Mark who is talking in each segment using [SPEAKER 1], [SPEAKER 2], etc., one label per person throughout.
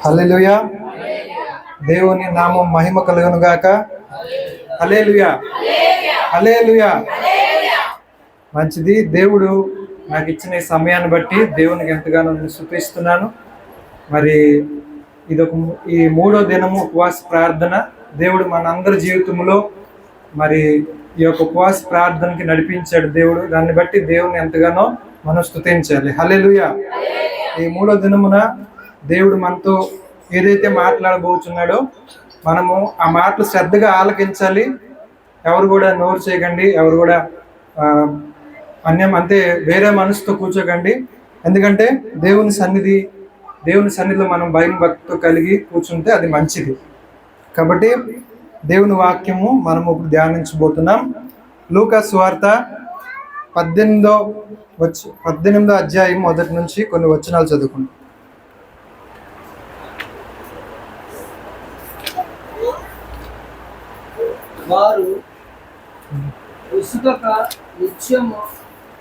[SPEAKER 1] హల్లెలూయా. దేవుని నామం మహిమ కలుగును గాక. హల్లెలూయా, హల్లెలూయా. మంచిది. దేవుడు నాకు ఇచ్చిన ఈ సమయాన్ని బట్టి దేవునికి ఎంతగానో స్తుతిస్తున్నాను. మరి ఈ 3వ దినము ఉపవాస ప్రార్థన. దేవుడు మనందరి జీవితంలో మరి ఈ యొక్క ఉపవాస ప్రార్థనకి నడిపించాడు దేవుడు. దాన్ని బట్టి దేవుని ఎంతగానో మనం స్తుతించాలి. హల్లెలూయా. ఈ 3వ దినమున దేవుడు మనతో ఏదైతే మాట్లాడబోతున్నాడో మనము ఆ మాటలు శ్రద్ధగా ఆలకించాలి. ఎవరు కూడా నోరు చేయకండి, ఎవరు కూడా వేరే మనసుతో కూర్చోకండి. ఎందుకంటే దేవుని సన్నిధిలో మనం భయం భక్తితో కలిగి కూర్చుంటే అది మంచిది. కాబట్టి దేవుని వాక్యము మనం ఇప్పుడు ధ్యానించబోతున్నాం. లూకా సువార్త 18వ అధ్యాయం మొదటి నుంచి కొన్ని వచనాలు చదువుకుంటాం.
[SPEAKER 2] వారు విసుగక నిత్యము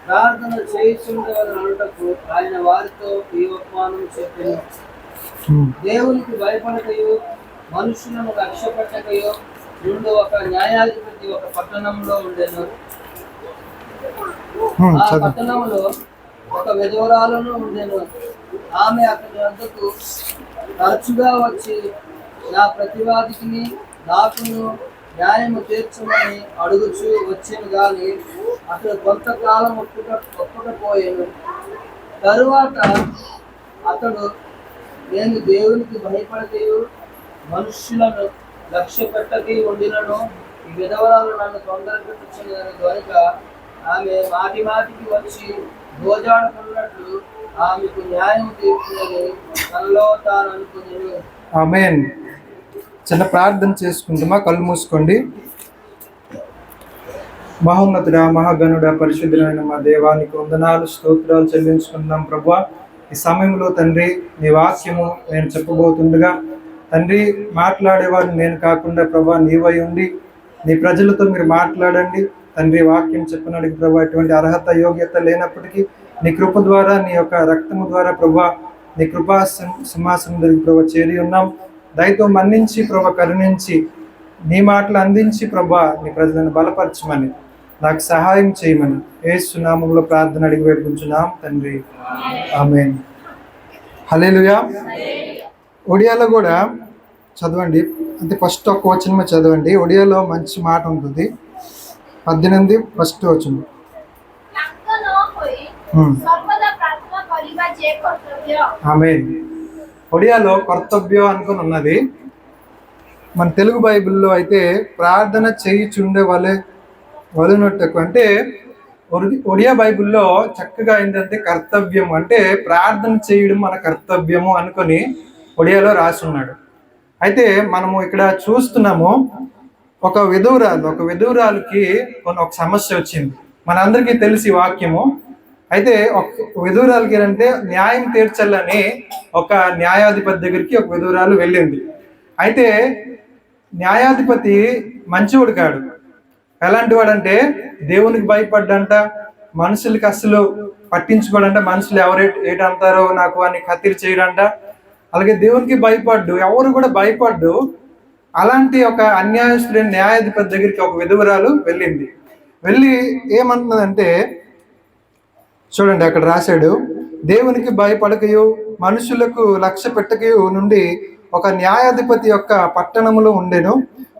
[SPEAKER 2] ప్రార్థన చేయుచుండవలనటకు ఆయన వారితో ఈ ఉపమానం చెప్పెను. దేవునికి భయపడకయో మనుషులను లక్ష్యపెట్టకయో నుండి ఒక న్యాయాధిపతి ఒక పట్టణంలో ఉండెను. ఆ పట్టణంలో ఒక విధవరాలను ఉండెను. ఆమె అతని వద్దకు తరచుగా వచ్చి నా ప్రతివాదికి నాకును న్యాయము తీర్చమని అడుగుచూ వచ్చాను, గాని అతడు కొంతకాలం ఒప్పుకపోయాను. తరువాత అతడు, నేను దేవునికి భయపడకయు మనుష్యులను లక్ష్య పెట్టకి ఉండినను ఈ విధవరాలు నన్ను తొందర పెట్టుచున్నదని కనుక ఆమె మాటి మాటికి వచ్చి గోజాడుకున్నట్లు ఆమెకు న్యాయం తీర్చునని తనలో తాను అనుకునేను.
[SPEAKER 1] ఆమేన్. చిన్న ప్రార్థన చేసుకుంటామా? కళ్ళు మూసుకోండి. మహోన్నతుడా, మహాగణుడా, పరిశుద్ధులైన మా దేవానికి వందనాలు, స్తోత్రాలు చెల్లించుకుంటున్నాం ప్రభువా. ఈ సమయంలో తండ్రి నీ వాక్యము నేను చెప్పబోతుండగా తండ్రి మాట్లాడేవాడు నేను కాకుండా ప్రభా నీవై ఉండి నీ ప్రజలతో మీరు మాట్లాడండి తండ్రి. వాక్యం చెప్పినడికి ప్రభా ఎటువంటి అర్హత యోగ్యత లేనప్పటికీ నీ కృప ద్వారా నీ యొక్క రక్తము ద్వారా ప్రభా నీ కృపా సింహాసనం దగ్గర ప్రభా చేరి ఉన్నాం. దయతో మన్నించి ప్రభా కరుణించి నీ మాటలు అందించి ప్రభా నీ ప్రజలను బలపరచమని నాకు సహాయం చేయమని యేసు నామములో ప్రార్థన అడిగి వేడుకుంటున్నాం తండ్రి. ఆమేన్. హల్లెలూయా. ఒడియాలో కూడా చదవండి, అంటే ఫస్ట్ ఒక వచనమే చదవండి. ఒడియాలో మంచి మాట ఉంటుంది. 18 ఫస్ట్ వచనం. ఆమేన్. ఒడియాలో కర్తవ్యం అనుకుని ఉన్నది. మన తెలుగు బైబిల్లో అయితే ప్రార్థన చేయుచుండే వలనట్టుకు, అంటే ఒడియా బైబిల్లో చక్కగా ఏంటంటే కర్తవ్యం అంటే ప్రార్థన చేయడం మన కర్తవ్యము అనుకొని ఒడియాలో రాసి ఉన్నాడు. అయితే మనము ఇక్కడ చూస్తున్నాము ఒక విధురాలకి ఒక సమస్య వచ్చింది. మనందరికీ తెలిసి వాక్యము. అయితే ఒక విధురాలకి ఏంటంటే న్యాయం తీర్చాలని ఒక న్యాయాధిపతి దగ్గరికి ఒక విధురాలు వెళ్ళింది. అయితే న్యాయాధిపతి మంచివాడు కాడు. ఎలాంటి వాడంటే దేవునికి భయపడ్డంట, మనుషులకి అస్సలు పట్టించుకోడంట, మనుషులు ఏటంటారో నాకు అని ఖతిరి చేయడంట. అలాగే దేవునికి భయపడ్డు, ఎవరు కూడా భయపడ్డు. అలాంటి ఒక అన్యాయస్తుడైన న్యాయాధిపతి దగ్గరికి ఒక విధవరాలు వెళ్ళి ఏమంటున్నదంటే చూడండి, అక్కడ రాశాడు, దేవునికి భయపడకయు మనుషులకు లక్ష్య పెట్టకయు నుండి ఒక న్యాయాధిపతి యొక్క పట్టణములో ఉండెను.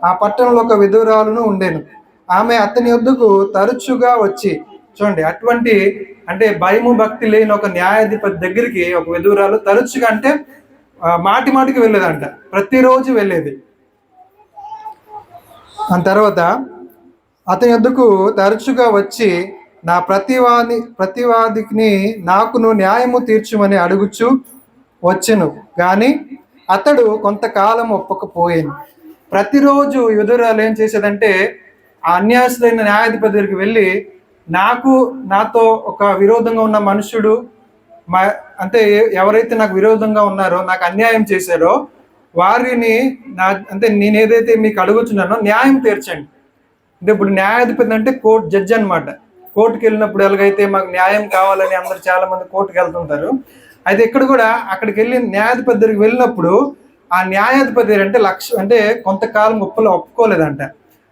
[SPEAKER 1] ఆ పట్టణంలో ఒక విధవరాలును ఉండెను. ఆమె అతని వద్దకు తరచుగా వచ్చి, చూడండి అటువంటి అంటే భయము భక్తి లేని ఒక న్యాయాధిపతి దగ్గరికి ఒక విధవరాలు తరచుగా, అంటే మాటికి వెళ్ళేదంట, ప్రతిరోజు వెళ్ళేది. ఆ తర్వాత అతని వద్దకు తరచుగా వచ్చి నా ప్రతివాదికి నాకును న్యాయము తీర్చుమని అడుగుచు వచ్చెను, కానీ అతడు కొంతకాలం ఒప్పకపోయాను. ప్రతిరోజు విధురాలు ఏం చేసేదంటే ఆ అన్యాయస్తులైన న్యాయాధిపతి దగ్గరికి వెళ్ళి నాతో ఒక విరోధంగా ఉన్న మనుషుడు అంటే ఎవరైతే నాకు విరోధంగా ఉన్నారో, నాకు అన్యాయం చేశారో వారిని నేను ఏదైతే మీకు అడుగుతున్నానో న్యాయం తీర్చండి. అంటే ఇప్పుడు న్యాయాధిపతి అంటే కోర్టు జడ్జి అనమాట. కోర్టుకి వెళ్ళినప్పుడు ఎలాగైతే మాకు న్యాయం కావాలని అందరు చాలా మంది కోర్టుకు వెళ్తుంటారు, అయితే ఇక్కడ కూడా అక్కడికి వెళ్ళి న్యాయాధిపతి దగ్గరికి వెళ్ళినప్పుడు ఆ న్యాయాధిపతి అంటే అంటే కొంతకాలం ఒప్పుకోలేదంట.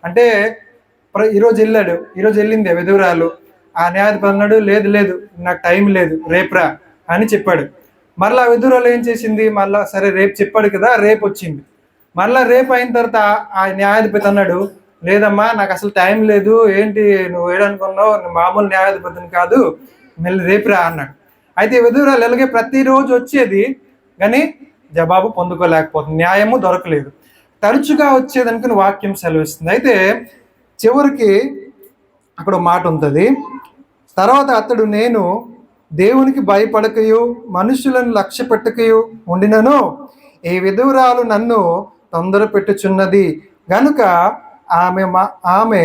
[SPEAKER 1] అంటే ఈరోజు వెళ్ళాడు, ఈరోజు వెళ్ళింది విధురాలు. ఆ న్యాయాధిపతి అన్నాడు, లేదు లేదు నాకు టైం లేదు, రేపురా అని చెప్పాడు. మళ్ళీ ఆ విధురాలు ఏం చేసింది, మళ్ళీ సరే రేపు చెప్పాడు కదా, రేపు వచ్చింది. మళ్ళీ రేపు అయిన తర్వాత ఆ న్యాయాధిపతి అన్నాడు, లేదమ్మా నాకు అసలు టైం లేదు, ఏంటి నువ్వు ఏడనుకున్నావు, మామూలు న్యాయాధిపతిని కాదు, మళ్ళీ రేపురా అన్నాడు. అయితే విధురాలు ఎలాగే ప్రతిరోజు వచ్చేది కానీ జవాబు పొందుకోలేకపోతుంది, న్యాయము దొరకలేదు. తరచుగా వచ్చేదనుకుని వాక్యం సెలవిస్తుంది. అయితే చివరికి అక్కడ మాట ఉంటుంది, తర్వాత అతడు నేను దేవునికి భయపడకయు మనుషులను లక్ష్య పెట్టకయు ఉండినను ఈ విధురాలు నన్ను తొందర పెట్టుచున్నది గనుక ఆమె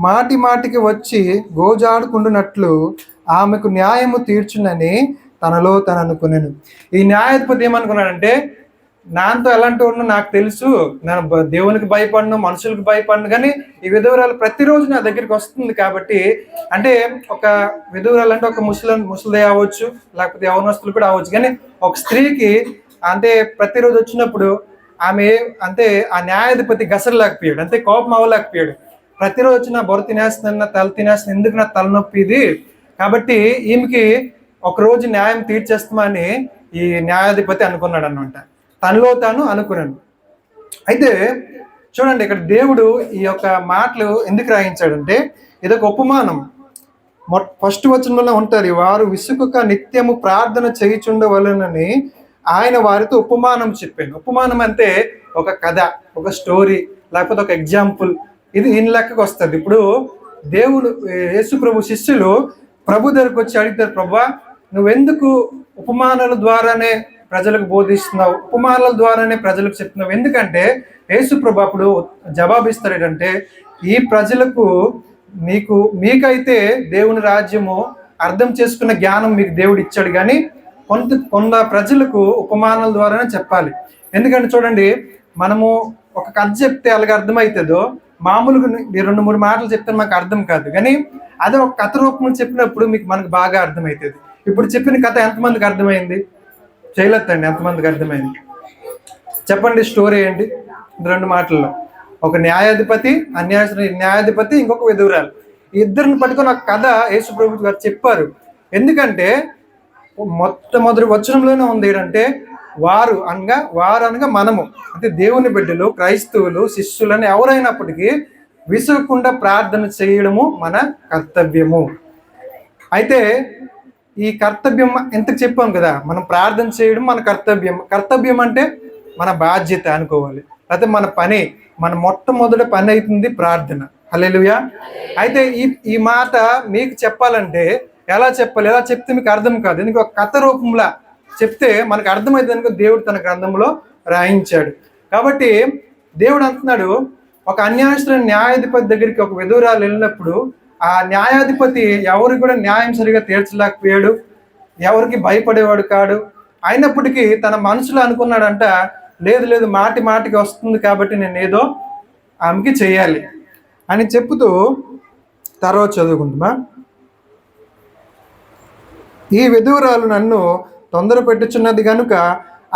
[SPEAKER 1] మాటి మాటికి వచ్చి గోజాడుకుంటున్నట్లు ఆమెకు న్యాయము తీర్చునని తనలో తను అనుకున్నాను. ఈ న్యాయాధిపతి ఏమనుకున్నాడంటే, నాతో ఎలాంటి వాడినో నాకు తెలుసు, నేను దేవునికి భయపడను, మనుషులకు భయపడను, కానీ ఈ విధవరాలు ప్రతిరోజు నా దగ్గరికి వస్తుంది కాబట్టి, అంటే ఒక విధవరాలు అంటే ఒక ముసలి అవ్వచ్చు, లేకపోతే యవనస్తులు కూడా అవ్వచ్చు, కానీ ఒక స్త్రీకి అంటే ప్రతిరోజు వచ్చినప్పుడు ఆమె అంటే ఆ న్యాయాధిపతి గసరలేకపోయాడు, అంటే కోపం అవ్వలేకపోయాడు. ప్రతిరోజు నా బొర తినేస్తున్నా, తల తినేస్తున్నా, ఎందుకు నా తలనొప్పి ఇది, కాబట్టి ఈమెకి ఒకరోజు న్యాయం తీర్చేస్తామని ఈ న్యాయాధిపతి అనుకున్నాడు అన్నమాట, తనలో తాను అనుకున్నాను. అయితే చూడండి, ఇక్కడ దేవుడు ఈ యొక్క మాటలు ఎందుకు రాయించాడంటే, ఇదొక ఉపమానం. ఫస్ట్ వచనంలో ఉంటారు, వారు విసుకక నిత్యము ప్రార్థన చేయుచుండవలెనని ఆయన వారితో ఉపమానం చెప్పాను. ఉపమానం అంటే ఒక కథ, ఒక స్టోరీ, లేకపోతే ఒక ఎగ్జాంపుల్, ఇది ఈయన లెక్కకు వస్తుంది. ఇప్పుడు దేవుడు యేసు ప్రభు శిష్యులు ప్రభు దగ్గరకు వచ్చి అడుగుతారు, ప్రభా నువ్వెందుకు ఉపమానాల ద్వారానే ప్రజలకు బోధిస్తున్నావు, ఉపమానాల ద్వారానే ప్రజలకు చెప్తున్నావు, ఎందుకంటే యేసు ప్రభు అప్పుడు జవాబిస్తారు ఏంటంటే, ఈ ప్రజలకు మీకైతే దేవుని రాజ్యము అర్థం చేసుకున్న జ్ఞానం మీకు దేవుడు ఇచ్చాడు, కానీ కొంత ప్రజలకు ఉపమానాల ద్వారానే చెప్పాలి. ఎందుకంటే చూడండి, మనము ఒక కథ చెప్తే అలాగే అర్థమవుతుందో, మామూలుగా 2-3 మాటలు చెప్తే మాకు అర్థం కాదు, కానీ అదే ఒక కథ రూపంలో చెప్పినప్పుడు మనకు బాగా అర్థమవుతుంది. ఇప్పుడు చెప్పిన కథ ఎంతమందికి అర్థమైంది? చేయలేదండి, ఎంతమందికి అర్థమైంది చెప్పండి. స్టోరీ ఏంటి? 2 మాటల్లో, ఒక న్యాయాధిపతి, న్యాయాధిపతి, ఇంకొక విధురాలు, ఇద్దరిని పట్టుకొని ఒక కథ యేసు ప్రభు గారు చెప్పారు. ఎందుకంటే మొట్టమొదటి వచనంలోనే ఉంది ఏంటంటే, వారు అనగా మనము, అంటే దేవుని బిడ్డలు, క్రైస్తవులు, శిష్యులని ఎవరైనప్పటికీ విసుగకుండా ప్రార్థన చేయడము మన కర్తవ్యము. అయితే ఈ కర్తవ్యం ఎంతకు చెప్పాం కదా, మనం ప్రార్థన చేయడం మన కర్తవ్యం. కర్తవ్యం అంటే మన బాధ్యత అనుకోవాలి, అయితే మన పని, మన మొట్టమొదటి పని అవుతుంది ప్రార్థన. హల్లెలూయా. అయితే ఈ మాట మీకు చెప్పాలంటే ఎలా చెప్పాలి, ఎలా చెప్తే మీకు అర్థం కాదు, ఎందుకు ఒక కథ రూపంలో చెప్తే మనకు అర్థమైంది అనుకో, దేవుడు తన గ్రంథంలో రాయించాడు. కాబట్టి దేవుడు అంటున్నాడు, ఒక అన్యాయస్తున్న న్యాయాధిపతి దగ్గరికి ఒక విధురాలు వెళ్ళినప్పుడు ఆ న్యాయాధిపతి ఎవరికి కూడా న్యాయం సరిగా తీర్చలేకపోయాడు, ఎవరికి భయపడేవాడు కాడు. అయినప్పటికీ తన మనసులో అనుకున్నాడంట, లేదు లేదు మాటి మాటికి వస్తుంది కాబట్టి నేను ఏదో ఆమెకి చేయాలి అని చెప్పుతూ తర్వాత చదువుకుంటున్నా. ఈ విధురాలు నన్ను తొందర పెట్టుచున్నది గనుక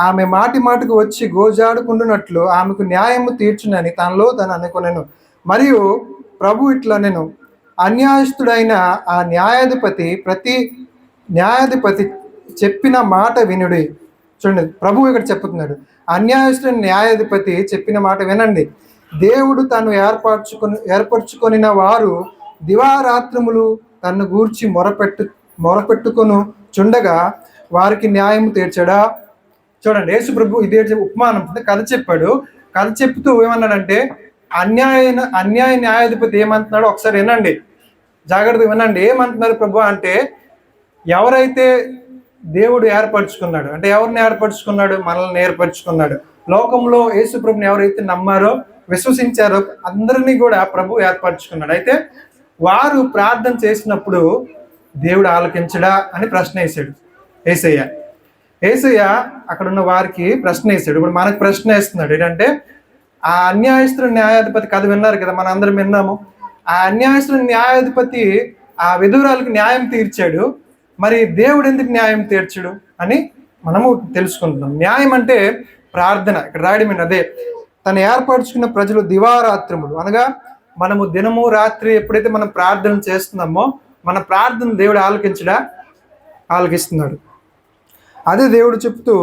[SPEAKER 1] ఆమె మాటి మాటికి వచ్చి గోజాడుకుంటున్నట్లు ఆమెకు న్యాయము తీర్చునని తనలో తను అనుకునేను. మరియు ప్రభు ఇట్లా, నేను అన్యాయస్తుడైన ఆ న్యాయాధిపతి చెప్పిన మాట వినుడి. చూడండి, ప్రభు ఇక్కడ చెప్తున్నాడు, అన్యాయస్తుడైన న్యాయాధిపతి చెప్పిన మాట వినండి. దేవుడు తను ఏర్పరచుకొనిన వారు దివారాత్రములు తన్ను గూర్చి మొరపెట్టుకొను చుండగా వారికి న్యాయం తీర్చడా. చూడండి, యేసు ప్రభు ఇదే ఉపమానం కథ చెప్పాడు. కథ చెప్తూ ఏమన్నాడంటే, అన్యాయ న్యాయాధిపతి ఏమంటున్నాడో ఒకసారి వినండి, జాగ్రత్తగా వినండి. ఏమంటున్నారు ప్రభు అంటే, ఎవరైతే దేవుడు ఏర్పరచుకున్నాడు, అంటే ఎవరిని ఏర్పరచుకున్నాడు? మనల్ని ఏర్పరచుకున్నాడు. లోకంలో యేసు ప్రభుని ఎవరైతే నమ్మారో, విశ్వసించారో అందరినీ కూడా ప్రభు ఏర్పరచుకున్నాడు. అయితే వారు ప్రార్థన చేసినప్పుడు దేవుడు ఆలకించడా అని ప్రశ్న వేశాడు యేసయ్య అక్కడ ఉన్న వారికి ప్రశ్న వేశాడు. ఇప్పుడు మనకు ప్రశ్న వేస్తున్నాడు ఏంటంటే, ఆ అన్యాయస్తుల న్యాయాధిపతి కథ విన్నారు కదా, మనం అందరం విన్నాము. ఆ అన్యాయస్తుల న్యాయాధిపతి ఆ విధురాలకు న్యాయం తీర్చాడు, మరి దేవుడు ఎందుకు న్యాయం తీర్చడు అని మనము తెలుసుకుంటున్నాం. న్యాయం అంటే ప్రార్థన. ఇక్కడ రాయడం అదే, తను ఏర్పరచుకున్న ప్రజలు దివారాత్రములు అనగా మనము దినము రాత్రి ఎప్పుడైతే మనం ప్రార్థన చేస్తున్నామో మన ప్రార్థన దేవుడు ఆలకిస్తున్నాడు. అదే దేవుడు చెప్తూ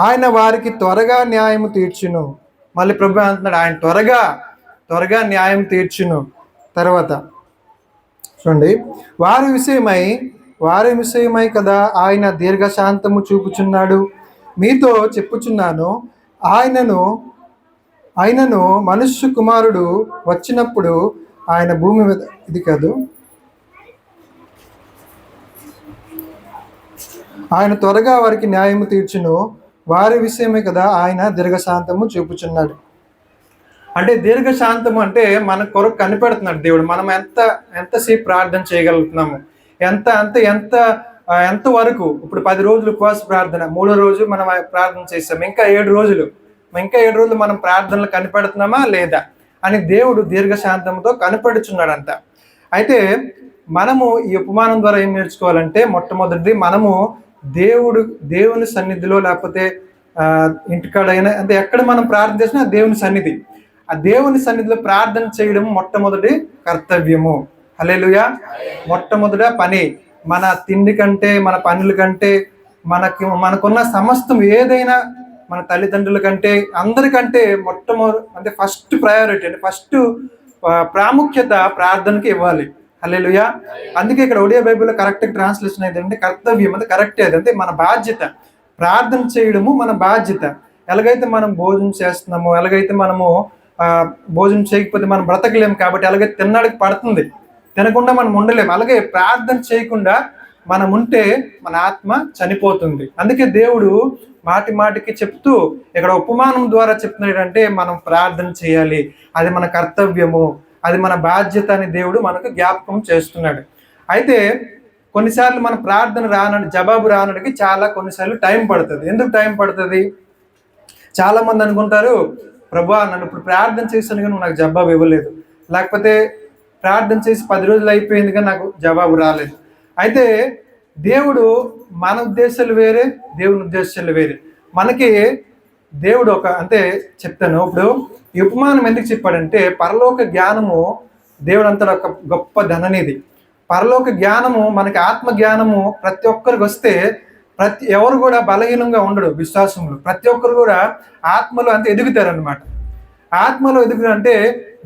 [SPEAKER 1] ఆయన వారికి త్వరగా న్యాయం తీర్చును. మళ్ళీ ప్రభు అంటున్నాడు ఆయన త్వరగా న్యాయం తీర్చును. తర్వాత చూడండి, వారి విషయమై కదా ఆయన దీర్ఘశాంతము చూపుచున్నాడు. మీతో చెప్పుచున్నాను, ఆయనను మనుష్య కుమారుడు వచ్చినప్పుడు ఆయన భూమి మీద ఇది కాదు, ఆయన త్వరగా వారికి న్యాయము తీర్చును. వారి విషయమే కదా ఆయన దీర్ఘశాంతము చూపుచున్నాడు. అంటే దీర్ఘశాంతము అంటే మన కొరకు కనిపెడుతున్నాడు దేవుడు. మనం ఎంతసేపు ప్రార్థన చేయగలుగుతున్నాము, ఎంత వరకు. ఇప్పుడు 10 రోజులు ఉపవాస ప్రార్థన, 3వ రోజు మనం ప్రార్థన చేస్తాం, ఇంకా 7 రోజులు మనం ప్రార్థనలు కనిపెడుతున్నామా లేదా అని దేవుడు దీర్ఘశాంతంతో కనిపెడుచున్నాడంట. అయితే మనము ఈ ఉపమానం ద్వారా ఏం నేర్చుకోవాలంటే, మొట్టమొదటిది మనము దేవుని సన్నిధిలో, లేకపోతే ఇంటికాడైనా అంటే ఎక్కడ మనం ప్రార్థన చేసినా దేవుని సన్నిధి, ఆ దేవుని సన్నిధిలో ప్రార్థన చేయడం మొట్టమొదటి కర్తవ్యము. హల్లెలూయా. మొట్టమొదట పని, మన తిండి కంటే, మన పనుల కంటే, మనకున్న సమస్తం ఏదైనా, మన తల్లిదండ్రుల కంటే, అందరికంటే అంటే ఫస్ట్ ప్రయారిటీ, అంటే ఫస్ట్ ప్రాముఖ్యత ప్రార్థనకి ఇవ్వాలి. హల్లెలూయా. అందుకే ఇక్కడ ఒడియా బైబిల్లో కరెక్ట్ ట్రాన్స్లేషన్ అయితే అంటే కర్తవ్యం అంటే కరెక్టే, అంటే మన బాధ్యత. ప్రార్థన చేయడము మన బాధ్యత. ఎలాగైతే మనం భోజనం చేస్తున్నామో, ఎలాగైతే మనము భోజనం చేయకపోతే మనం బ్రతకలేము, కాబట్టి అలాగైతే తిన్నాడికి పడుతుంది, తినకుండా మనం ఉండలేము. అలాగే ప్రార్థన చేయకుండా మనం ఉంటే మన ఆత్మ చనిపోతుంది. అందుకే దేవుడు మాటికి చెప్తూ ఇక్కడ ఉపమానం ద్వారా చెప్తున్నాడు అంటే మనం ప్రార్థన చేయాలి, అది మన కర్తవ్యము, అది మన బాధ్యత అని దేవుడు మనకు జ్ఞాపకం చేస్తున్నాడు. అయితే కొన్నిసార్లు మన ప్రార్థన జవాబు రానడానికి కొన్నిసార్లు టైం పడుతుంది. ఎందుకు టైం పడుతుంది? చాలా మంది అనుకుంటారు, ప్రభువా నన్ను ఇప్పుడు ప్రార్థన చేశాను కానీ నాకు జవాబు ఇవ్వలేదు, లేకపోతే ప్రార్థన చేసి 10 రోజులు అయిపోయింది కానీ నాకు జవాబు రాలేదు. అయితే మన ఉద్దేశాలు వేరే, దేవుని ఉద్దేశాలు వేరే. మనకి దేవుడు చెప్తాను. ఇప్పుడు ఈ ఉపమానం ఎందుకు చెప్పాడంటే, పరలోక జ్ఞానము దేవుడు అంతా ఒక గొప్ప ధననిధి. పరలోక జ్ఞానము, మనకి ఆత్మ జ్ఞానము ప్రతి ఒక్కరికి వస్తే ఎవరు కూడా బలహీనంగా ఉండడు. విశ్వాసంలో ప్రతి ఒక్కరు కూడా ఆత్మలో ఎదుగుతారు అనమాట. ఆత్మలో ఎదుగుతారంటే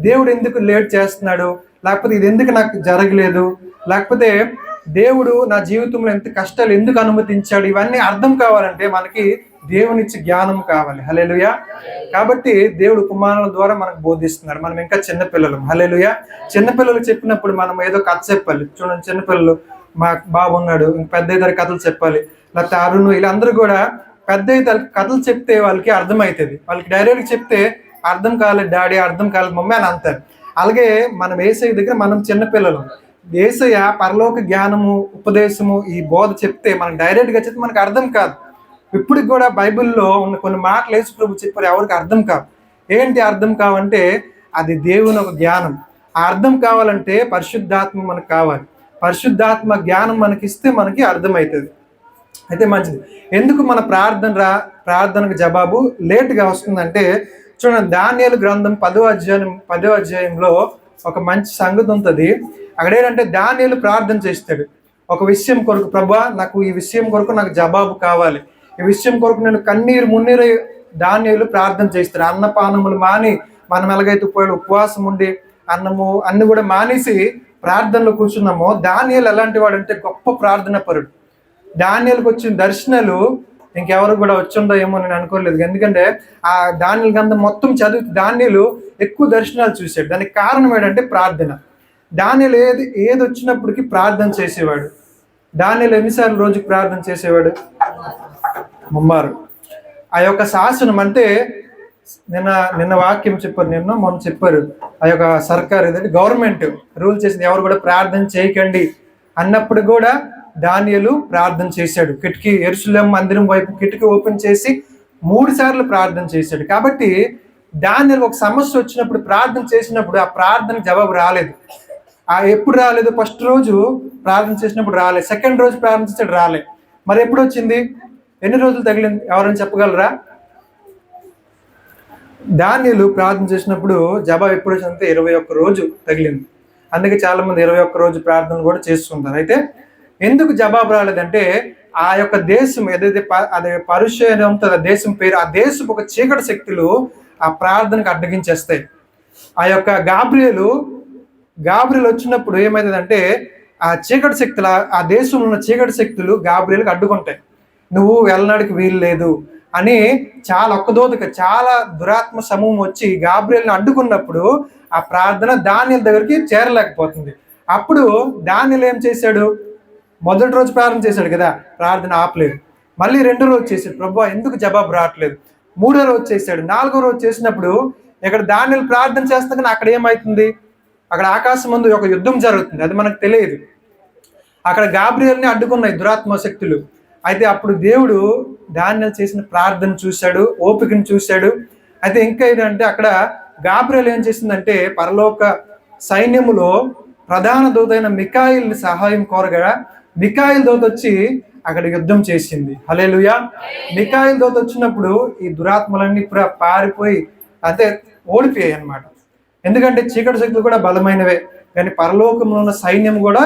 [SPEAKER 1] దేవుడు ఎందుకు లేట్ చేస్తున్నాడు, లేకపోతే ఇది ఎందుకు నాకు జరగలేదు, లేకపోతే దేవుడు నా జీవితంలో ఎంత కష్టాలు ఎందుకు అనుమతించాడు, ఇవన్నీ అర్థం కావాలంటే మనకి దేవునిచ్చి జ్ఞానం కావాలి. హల్లెలూయా. కాబట్టి దేవుడు ఉపమానాల ద్వారా మనకు బోధిస్తున్నాడు. మనం ఇంకా చిన్నపిల్లలు. హల్లెలూయా. చిన్నపిల్లలు చెప్పినప్పుడు మనం ఏదో కథ చెప్పాలి. చూడండి, చిన్నపిల్లలు, మా బాబు ఉన్నాడు, పెద్ద ఇద్దరు కథలు చెప్పాలి, లేకపోతే అరుణ్, వీళ్ళందరూ కూడా పెద్ద ఇద్దరు కథలు చెప్తే వాళ్ళకి అర్థమవుతుంది. వాళ్ళకి డైరెక్ట్గా చెప్తే అర్థం కాలేదు డాడీ, అర్థం కాలేదు మమ్మీ అని అంటారు. అలాగే మనం యేసయ్య దగ్గర మనం చిన్నపిల్లలు. యేసయ్య పరలోక జ్ఞానము, ఉపదేశము, ఈ బోధ చెప్తే మనకు డైరెక్ట్గా చెప్తే మనకు అర్థం కాదు. ఇప్పటికి కూడా బైబిల్లో ఉన్న కొన్ని మాటలు యేసు ప్రభు చెప్పారు, ఎవరికి అర్థం కావు. ఏంటి అర్థం కావంటే అది దేవుని ఒక జ్ఞానం. ఆ అర్థం కావాలంటే పరిశుద్ధాత్మ మనకు కావాలి. పరిశుద్ధాత్మ జ్ఞానం మనకిస్తే మనకి అర్థమవుతుంది. అయితే మంచిది. ఎందుకు మన ప్రార్థనకు జవాబు లేటుగా వస్తుందంటే, చూడండి, దానియేలు గ్రంథం 10వ అధ్యాయంలో ఒక మంచి సంగతి ఉంటుంది. అక్కడ ఏంటంటే దానియేలు ప్రార్థన చేస్తాడు ఒక విషయం కొరకు, ప్రభువా నాకు ఈ విషయం కొరకు నాకు జవాబు కావాలి, ఈ విషయం కొరకు నేను కన్నీరు మున్నీరు దానియేలు ప్రార్థన చేస్తాడు. అన్నపానములు మాని, మనం ఎలాగైతే ఉపవాసం ఉండి అన్ని కూడా మానేసి ప్రార్థనలో కూర్చున్నామో, దానియేలు ఎలాంటి వాడు అంటే గొప్ప ప్రార్థన పరుడు. దానియేలుకు వచ్చిన దర్శనాలు ఇంకెవరు కూడా వచ్చిందో ఏమో నేను అనుకోలేదు. ఎందుకంటే ఆ దానియేలు గ్రంథం మొత్తం చదివి దానియేలు ఎక్కువ దర్శనాలు చూశాడు. దానికి కారణం ఏంటంటే ప్రార్థన. దానియేలు ఏది వచ్చినప్పటికీ ప్రార్థన చేసేవాడు. దానియేలు ఎన్నిసార్లు రోజుకి ప్రార్థన చేసేవాడు? 3 ఆ యొక్క శాసనం అంటే నిన్న వాక్యం చెప్పారు, మొన్న చెప్పారు. ఆ యొక్క సర్కార్ ఏదంటే గవర్నమెంట్ రూల్ చేసింది, ఎవరు కూడా ప్రార్థన చేయకండి అన్నప్పుడు కూడా దానియేలు ప్రార్థన చేశాడు. యెరూషలేము మందిరం వైపు కిటికీ ఓపెన్ చేసి 3 సార్లు ప్రార్థన చేశాడు. కాబట్టి దానియేలు ఒక సమస్య వచ్చినప్పుడు ప్రార్థన చేసినప్పుడు ఆ ప్రార్థన జవాబు రాలేదు. ఎప్పుడు రాలేదు? ఫస్ట్ రోజు ప్రార్థన చేసినప్పుడు రాలే, సెకండ్ రోజు ప్రార్థన చేసాడు రాలే, మరి ఎప్పుడు వచ్చింది? ఎన్ని రోజులు తగిలింది? ఎవరైనా చెప్పగలరా? దానియేలు ప్రార్థన చేసినప్పుడు జవాబు ఎప్పుడు వచ్చిందంటే 21 రోజు తగిలింది. అందుకే చాలా మంది 21 రోజు ప్రార్థనలు కూడా చేస్తుంటారు. అయితే ఎందుకు జవాబు రాలేదంటే ఆ యొక్క దేశం ఏదైతే అదే పరుషేన ఉంటుంది, ఆ దేశం పేరు, ఆ దేశం ఒక చీకటి శక్తులు ఆ ప్రార్థనకు అడ్డగించేస్తాయి. ఆ యొక్క గాబ్రియేలు వచ్చినప్పుడు ఏమైతుందంటే ఆ చీకటి శక్తుల, ఆ దేశంలో ఉన్న చీకటి శక్తులు గాబ్రియేలుకి అడ్డుకుంటాయి. నువ్వు వెళ్ళడానికి వీలు లేదు అని చాలా దురాత్మ సమూహం వచ్చి గాబ్రియేలుని అడ్డుకున్నప్పుడు ఆ ప్రార్థన దానియేలు దగ్గరికి చేరలేకపోతుంది. అప్పుడు దానియేలు ఏం చేశాడు? మొదటి రోజు ప్రార్థన చేశాడు కదా, ప్రార్థన ఆపలేదు. మళ్ళీ రెండో రోజు చేశాడు, ప్రభువా ఎందుకు జవాబు రావట్లేదు. మూడో రోజు చేశాడు. నాలుగో రోజు చేసినప్పుడు ఇక్కడ దానియేలు ప్రార్థన చేస్తా కానీ అక్కడ ఏమవుతుంది? అక్కడ ఆకాశం ముందు ఒక యుద్ధం జరుగుతుంది, అది మనకు తెలియదు. అక్కడ గాబ్రియేలుని అడ్డుకున్నాయి దురాత్మ శక్తులు. అయితే అప్పుడు దేవుడు దానియేలు చేసిన ప్రార్థన చూశాడు, ఓపికను చూశాడు. అయితే ఇంకా ఏంటంటే అక్కడ గాబ్రియేలు ఏం చేసిందంటే పరలోక సైన్యములో ప్రధాన దూత అయిన మిఖాయిల్ని సహాయం కోరగా మిఖాయిల్ దూత వచ్చి అక్కడ యుద్ధం చేసింది. హల్లెలూయా. మిఖాయిల్ దూత వచ్చినప్పుడు ఈ దురాత్మలన్నీ పారిపోయి అంటే ఓడిపోయాయి అన్నమాట. ఎందుకంటే చీకటి శక్తులు కూడా బలమైనవే, కానీ పరలోకంలో ఉన్న సైన్యం కూడా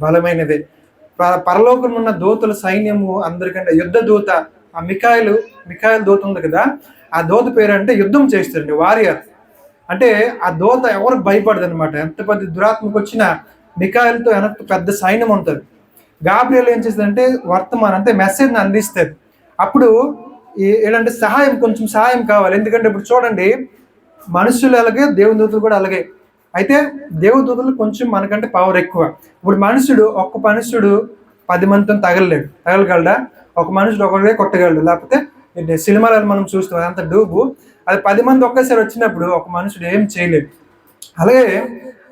[SPEAKER 1] బలమైనదే. పరలోకంలో ఉన్న దూతల సైన్యము అందరికంటే యుద్ధ దూత ఆ మిఖాయిల్ దూత ఉంది కదా, ఆ దూత పేరు అంటే యుద్ధం చేస్తారండి, వారియర్. అంటే ఆ దూత ఎవరికి భయపడదు అనమాట. ఎంత పెద్ద దురాత్మకు వచ్చినా మిఖాయిల్తో వెనక్కి పెద్ద సైన్యం ఉంటుంది. గాబ్రియేలు ఏం చేస్తుందంటే వర్తమానం అంటే మెసేజ్ని అందిస్తుంది. అప్పుడు ఏంటంటే కొంచెం సహాయం కావాలి. ఎందుకంటే ఇప్పుడు చూడండి, మనుషులు అలాగే దేవుని దూతలు కూడా అలాగే. అయితే దేవదూతలు కొంచెం మనకంటే పవర్ ఎక్కువ. ఇప్పుడు ఒక్క మనుషుడు 10 మందితో తగలగలడా? ఒక మనుషుడు ఒకటే కొట్టగలడు. లేకపోతే సినిమాలను మనం చూస్తాం, అంత డూబు. అది 10 మంది ఒకేసారి వచ్చినప్పుడు ఒక మనుషుడు ఏం చేయలేడు. అలాగే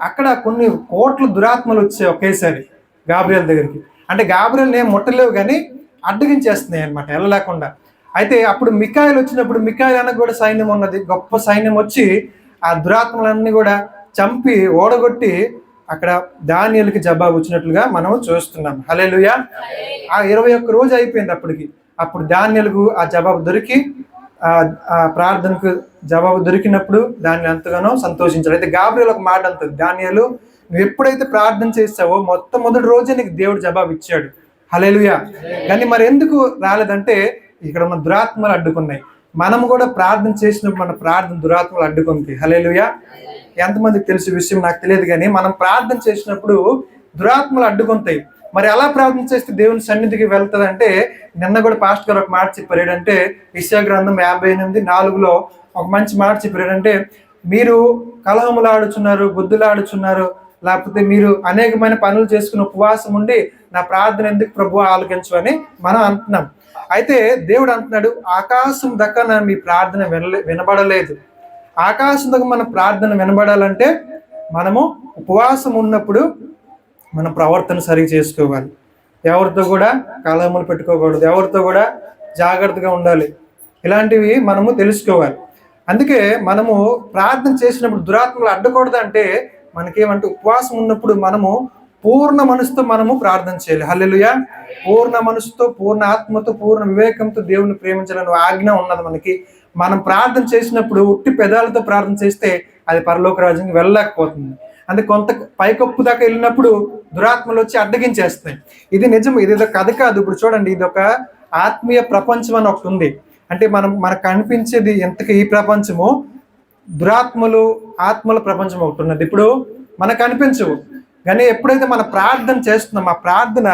[SPEAKER 1] అక్కడ కొన్ని కోట్ల దురాత్మలు వచ్చాయి ఒకేసారి గాబ్రియేలు దగ్గరికి. అంటే గాబ్రియేలుని ఏం ముట్టలేవు కానీ అడ్డగించేస్తున్నాయి అనమాట, వెళ్ళలేకుండా. అయితే అప్పుడు మిఖాయిల్ వచ్చినప్పుడు మిఖాయిల్ అన్నకు కూడా సైన్యం ఉన్నది, గొప్ప సైన్యం వచ్చి ఆ దురాత్మలన్నీ కూడా చంపి ఓడగొట్టి అక్కడ దానియేలుకి జవాబు వచ్చినట్లుగా మనం చూస్తున్నాం. హల్లెలూయా. ఆ 21 రోజు అయిపోయింది అప్పటికి. అప్పుడు దానియేలుకు ఆ జవాబు దొరికి ఆ ప్రార్థనకు జవాబు దొరికినప్పుడు దాన్ని ఎంతగానో సంతోషించాడు. అయితే గాబ్రియేలు ఒక మాట అంటుంది, దానియేలు నువ్వు ఎప్పుడైతే ప్రార్థన చేస్తావో మొట్టమొదటి రోజే నీకు దేవుడు జవాబు ఇచ్చాడు. హల్లెలూయా. కానీ మరి ఎందుకు రాలేదంటే ఇక్కడ ఉన్న దురాత్మలు అడ్డుకున్నాయి. మనం కూడా ప్రార్థన చేసినప్పుడు మన ప్రార్థన దురాత్మలు అడ్డుకుంది. హల్లెలూయా. ఎంతమందికి తెలిసి విషయం నాకు తెలియదు, కానీ మనం ప్రార్థన చేసినప్పుడు దురాత్మలు అడ్డుకుంటాయి. మరి ఎలా ప్రార్థన చేస్తే దేవుని సన్నిధికి వెళ్తుంది అంటే, నిన్న కూడా పాస్టర్ గారు ఒక మాట చెప్పారు. ఏంటంటే యెషయా గ్రంథం 58:4 ఒక మంచి మాట చెప్పారు. ఏంటంటే మీరు కలహములాడుచున్నారు, గుద్దులాడుచున్నారు, లేకపోతే మీరు అనేకమైన పనులు చేసుకుని ఉపవాసం ఉండి నా ప్రార్థన ఎందుకు ప్రభువా ఆలకించు అని మనం అంటున్నాం. అయితే దేవుడు అంటున్నాడు, ఆకాశం దక్కన మీ ప్రార్థన వినబడలేదు. ఆకాశం దగ్గర మన ప్రార్థన వినబడాలంటే మనము ఉపవాసం ఉన్నప్పుడు మన ప్రవర్తన సరిగా చేసుకోవాలి. ఎవరితో కూడా కలహములు పెట్టుకోకూడదు, ఎవరితో కూడా జాగ్రత్తగా ఉండాలి. ఇలాంటివి మనము తెలుసుకోవాలి. అందుకే మనము ప్రార్థన చేసినప్పుడు దురాత్మలు అడ్డకూడదు అంటే మనకేమంటే ఉపవాసం ఉన్నప్పుడు మనము పూర్ణ మనసుతో మనము ప్రార్థన చేయాలి. హల్లెలూయా. పూర్ణ మనసుతో, పూర్ణ ఆత్మతో, పూర్ణ వివేకంతో దేవుని ప్రేమించాలని ఆజ్ఞ ఉన్నది మనకి. మనం ప్రార్థన చేసినప్పుడు ఉట్టి పెదాలతో ప్రార్థన చేస్తే అది పరలోక రాజ్యానికి వెళ్ళలేకపోతుంది. అంటే కొంత పైకప్పు దాకా వెళ్ళినప్పుడు దురాత్మలు వచ్చి అడ్డగించేస్తాయి. ఇది నిజం, ఇది కథ కాదు. ఇప్పుడు చూడండి, ఇది ఒక ఆత్మీయ ప్రపంచం అని ఒకటి ఉంది. అంటే మనకు కనిపించేది ఎంతకి ఈ ప్రపంచము, దురాత్మలు ఆత్మల ప్రపంచం ఒకటి ఉన్నది. ఇప్పుడు మనకు కనిపించవు, కానీ ఎప్పుడైతే మన ప్రార్థన చేస్తున్నాం, ఆ ప్రార్థన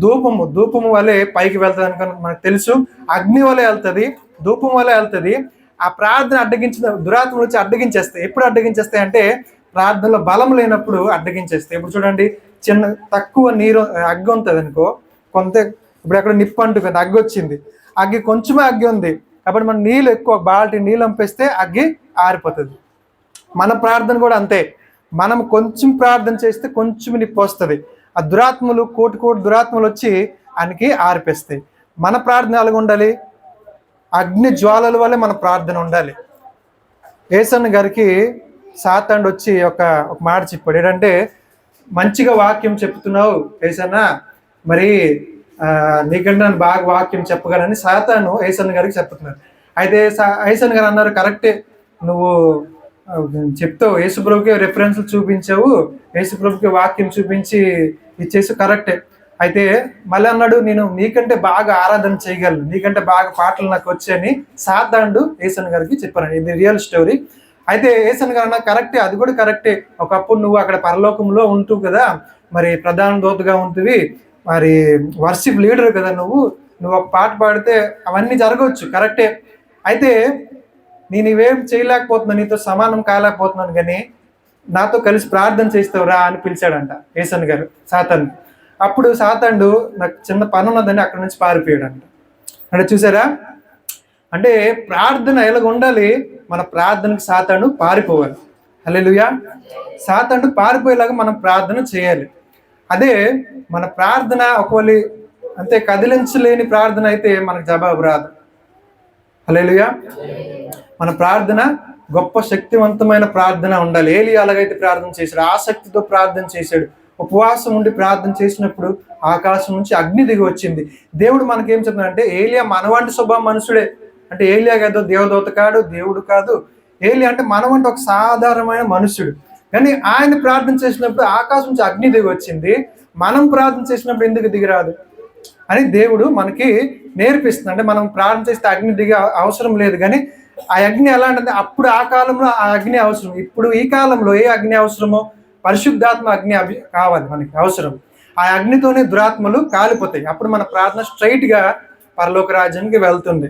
[SPEAKER 1] ధూపము వలె పైకి వెళ్తుంది అనుకో మనకు తెలుసు. అగ్ని వలె వెళ్తుంది, ధూపం వలె వెళ్తుంది. ఆ ప్రార్థన అడ్డగించిన దురాత్మలు వచ్చి అడ్డగించేస్తాయి. ఎప్పుడు అడ్డగించేస్తాయి అంటే ప్రార్థనలో బలం లేనప్పుడు అడ్డగించేస్తాయి. ఇప్పుడు చూడండి, తక్కువ నీరు అగ్గి ఉంటుంది అనుకో, ఇప్పుడు ఎక్కడ నిప్పు అంటుకుంది, అగ్గి వచ్చింది, అగ్గి కొంచెమే అగ్గి ఉంది కాబట్టి మనం నీళ్ళు ఎక్కువ బాల్టీ నీళ్ళు పంపిస్తే అగ్గి ఆరిపోతుంది. మన ప్రార్థన కూడా అంతే. మనం కొంచెం ప్రార్థన చేస్తే కొంచెం నిప్పు వస్తుంది. ఆ దురాత్మలు కోటి దురాత్మలు వచ్చి ఆయనకి ఆరిపేస్తాయి. మన ప్రార్థన ఎలాగ ఉండాలి? అగ్ని జ్వాలల వల్లే మన ప్రార్థన ఉండాలి. యేసన్న గారికి సాతానుడు వచ్చి ఒక మాట చెప్పాడు. ఏంటంటే మంచిగా వాక్యం చెప్తున్నావు ఏసన్నా, మరి నీకంటే నన్ను బాగా వాక్యం చెప్పగలని సాతాను ఏసన్న గారికి చెప్తున్నారు. అయితే ఏసన్న గారు అన్నారు, కరెక్టే, నువ్వు చెప్తావు, యేసుప్రభుకి రెఫరెన్స్లు చూపించావు, యేసుప్రభుకి వాక్యం చూపించి ఇచ్చేసి కరెక్టే. అయితే మళ్ళీ అన్నాడు, నేను నీకంటే బాగా ఆరాధన చేయగలను, నీకంటే బాగా పాటలు నాకు వచ్చాయని సాతానుడు ఏసన్న గారికి చెప్పాను. ఇది రియల్ స్టోరీ. అయితే ఏసన్న గారు అన్న కరెక్టే, అది కూడా కరెక్టే, ఒకప్పుడు నువ్వు అక్కడ పరలోకంలో ఉంటూ కదా, మరి ప్రధాన దూతగా ఉంటుంది, మరి వర్షిప్ లీడర్ కదా, నువ్వు ఒక పాట పాడితే అవన్నీ జరగవచ్చు, కరెక్టే. అయితే నేను ఇవేం చేయలేకపోతున్నాను, నీతో సమానం కాలేకపోతున్నాను, కానీ నాతో కలిసి ప్రార్థన చేస్తావురా అని పిలిచాడంట ఏసన్న గారు సాతాను. అప్పుడు సాతానుడు నాకు చిన్న పని ఉన్నదని అక్కడి నుంచి పారిపోయాడంట. అంటే చూసారా, అంటే ప్రార్థన ఎలాగ ఉండాలి, మన ప్రార్థనకు సాతానుడు పారిపోవాలి. హల్లెలూయా. సాతానుడు పారిపోయేలాగా మనం ప్రార్థన చేయాలి. అదే మన ప్రార్థన ఒకవేళ అంతే కదిలించలేని ప్రార్థన అయితే మనకు జవాబు రాదు. హల్లెలూయా. మన ప్రార్థన గొప్ప శక్తివంతమైన ప్రార్థన ఉండాలి. ఏలియా అలాగైతే ప్రార్థన చేశాడు, ఆసక్తితో ప్రార్థన చేశాడు, ఉపవాసం ఉండి ప్రార్థన చేసినప్పుడు ఆకాశం నుంచి అగ్ని దిగి వచ్చింది. దేవుడు మనకేం చెప్తున్నాడంటే, ఏలియా మనవంటి స్వభావ మనుషుడే. అంటే ఏలియా కాదు దేవదూత కాదు, దేవుడు కాదు. ఏలియా అంటే మనవంటి ఒక సాధారణమైన మనుషుడు. కానీ ఆయన ప్రార్థన చేసినప్పుడు ఆకాశం నుంచి అగ్ని దిగి వచ్చింది. మనం ప్రార్థన చేసినప్పుడు ఎందుకు దిగిరాదు అని దేవుడు మనకి నేర్పిస్తుంది. అంటే మనం ప్రార్థన చేస్తే అగ్ని దిగే అవసరం లేదు, కానీ ఆ అగ్ని ఎలా అంటే అప్పుడు ఆ కాలంలో ఆ అగ్ని అవసరం, ఇప్పుడు ఈ కాలంలో ఏ అగ్ని అవసరమో పరిశుద్ధాత్మ అగ్ని కావాలి మనకి అవసరం. ఆ అగ్నితోనే దురాత్మలు కాలిపోతాయి. అప్పుడు మన ప్రార్థన స్ట్రైట్గా పరలోక రాజ్యానికి వెళ్తుంది.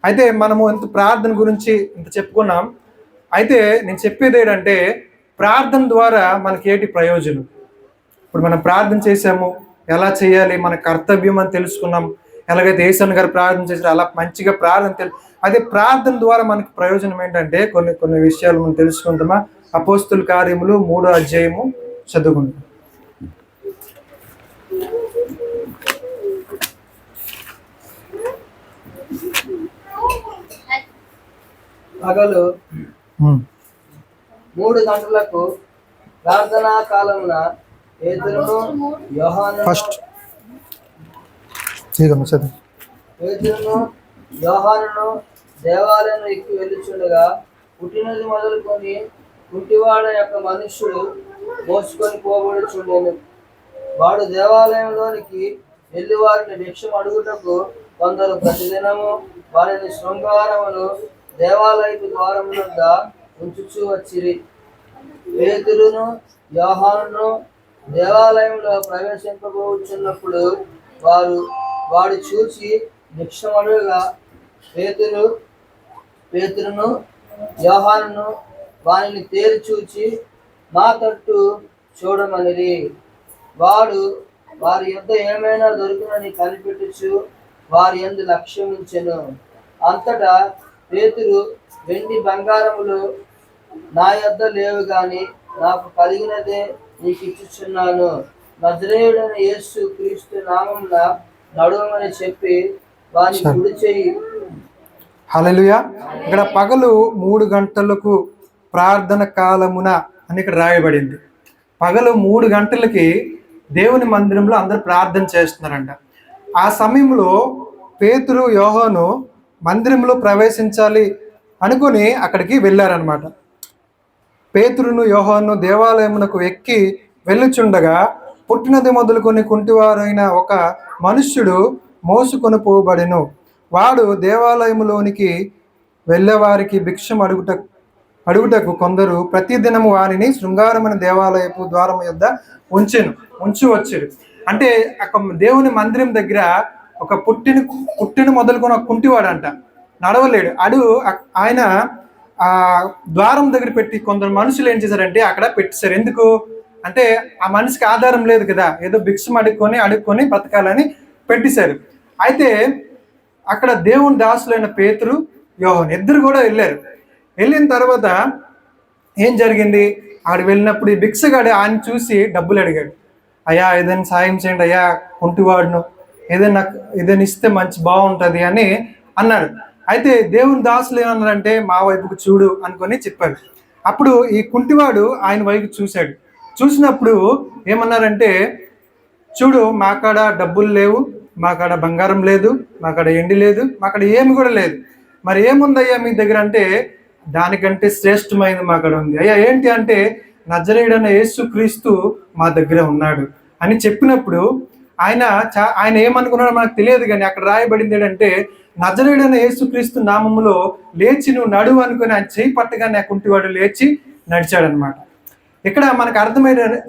[SPEAKER 1] అయితే మనము ఇంత ప్రార్థన గురించి ఇంత చెప్పుకున్నాం. అయితే నేను చెప్పేది ఏంటంటే, ప్రార్థన ద్వారా మనకి ఏంటి ప్రయోజనం? ఇప్పుడు మనం ప్రార్థన చేసాము, ఎలా చేయాలి, మన కర్తవ్యం అని తెలుసుకున్నాం. ఎలాగైతే ఏసన్న గారు ప్రార్థన చేశారు అలా మంచిగా ప్రార్థన అదే ప్రార్థన ద్వారా మనకి ప్రయోజనం ఏంటంటే కొన్ని విషయాలు మనం తెలుసుకుంటామా? అపోస్తుల కార్యములు 3వ అధ్యాయము చదువుకుంటాం.
[SPEAKER 2] పగలు 3 గంటలకు ప్రార్థనా కాలమున పేతురును యోహానును దేవాలయం ఎక్కి వెళ్ళుచుండగా పుట్టినది మొదలుకొని కుంటివాడ యొక్క మనుష్యుడు మోసుకొని పోబడుచుండెను. వాడు దేవాలయంలోనికి వెళ్ళి వారిని భిక్షం అడుగుటకు కొందరు ప్రతిదినము వారిని శృంగారమును దేవాలయపు ద్వారము వద్ద ఉంచుచూ వచ్చిరి. పేతురును యోహానును దేవాలయంలో ప్రవేశింపబోచున్నప్పుడు వాడు చూచి భిక్షమడుగా పేతురును యోహానును వారిని తేరి చూచి మా తట్టు చూడమనిరి. వారి యొద్ద ఏమైనా దొరికినని కనిపెట్టుచు వారి యందు లక్ష్యమించెను. అంతటా పేతురు, వెండి బంగారములు నా యొద్ద లేవు గాని నాకు కలిగినదే నీకు ఇచ్చుచున్నాను, నజరేయుడైన యేసు క్రీస్తు నామమున నడువమని చెప్పి వాని కుడి చెయ్యి.
[SPEAKER 1] హల్లెలూయా. ఇక్కడ పగలు 3 గంటలకు ప్రార్థన కాలమున అని ఇక్కడ రాయబడింది. పగలు 3 గంటలకి దేవుని మందిరంలో అందరు ప్రార్థన చేస్తున్నారంట. ఆ సమయంలో పేతురు యోహాను మందిరంలో ప్రవేశించాలి అనుకుని అక్కడికి వెళ్ళారనమాట. పేతురును యోహాను దేవాలయమునకు ఎక్కి వెళ్ళుచుండగా పుట్టినది మొదలుకొని కుంటివారైన ఒక మనుష్యుడు మోసుకొని పోబడెను. వాడు దేవాలయములోనికి వెళ్ళేవారికి భిక్షం అడుగుటకు కొందరు ప్రతిదినము వారిని శృంగారమైన దేవాలయపు ద్వారం యొద్ద ఉంచి వచ్చారు. అంటే అక్కడ దేవుని మందిరం దగ్గర ఒక పుట్టిన మొదలుకొని ఒక కుంటివాడు అంట, నడవలేడు. ఆయన ఆ ద్వారం దగ్గర పెట్టి కొందరు మనుషులు ఏం చేశారంటే అక్కడ పెట్టేశారు. ఎందుకు అంటే ఆ మనిషికి ఆధారం లేదు కదా, ఏదో భిక్షం అడుక్కొని బ్రతకాలని పెట్టేశారు. అయితే అక్కడ దేవుని దాసులైన పేతురు యోహాను ఇద్దరు కూడా వెళ్ళిన తర్వాత ఏం జరిగింది, ఆడు వెళ్ళినప్పుడు ఈ భిక్షగాడు ఆయన చూసి డబ్బులు అడిగాడు. అయ్యా ఏదైనా సాయం చేయండి అయ్యా, కుంటివాడును, ఏదైనా ఇస్తే బాగుంటుంది అని అన్నాడు. అయితే దేవుని దాసులు ఏమన్నారంటే మా వైపుకు చూడు అనుకొని చెప్పారు. అప్పుడు ఈ కుంటివాడు ఆయన వైపు చూశాడు. చూసినప్పుడు ఏమన్నారంటే, చూడు మా కాడ డబ్బులు లేవు, మా కాడ బంగారం లేదు, మా కాడ ఎండి లేదు, మా కాడ ఏమి కూడా లేదు, మరి ఏముందయ్యా మీ దగ్గర అంటే, దానికంటే శ్రేష్టమైనది మా కాడ ఉంది. అయ్యా ఏంటి అంటే, నజరేయుడైన యేసుక్రీస్తు మా దగ్గర ఉన్నాడు అని చెప్పినప్పుడు ఆయన ఏమనుకున్నాడో మనకు తెలియదు, కానీ అక్కడ రాయబడింది ఏంటంటే, నజరేయుడైన యేసుక్రీస్తు నామములో లేచి నువ్వు నడువు అనుకుని ఆయన చేయి పట్టగానే ఆ కుంటివాడు లేచి నడిచాడనమాట. ఇక్కడ మనకు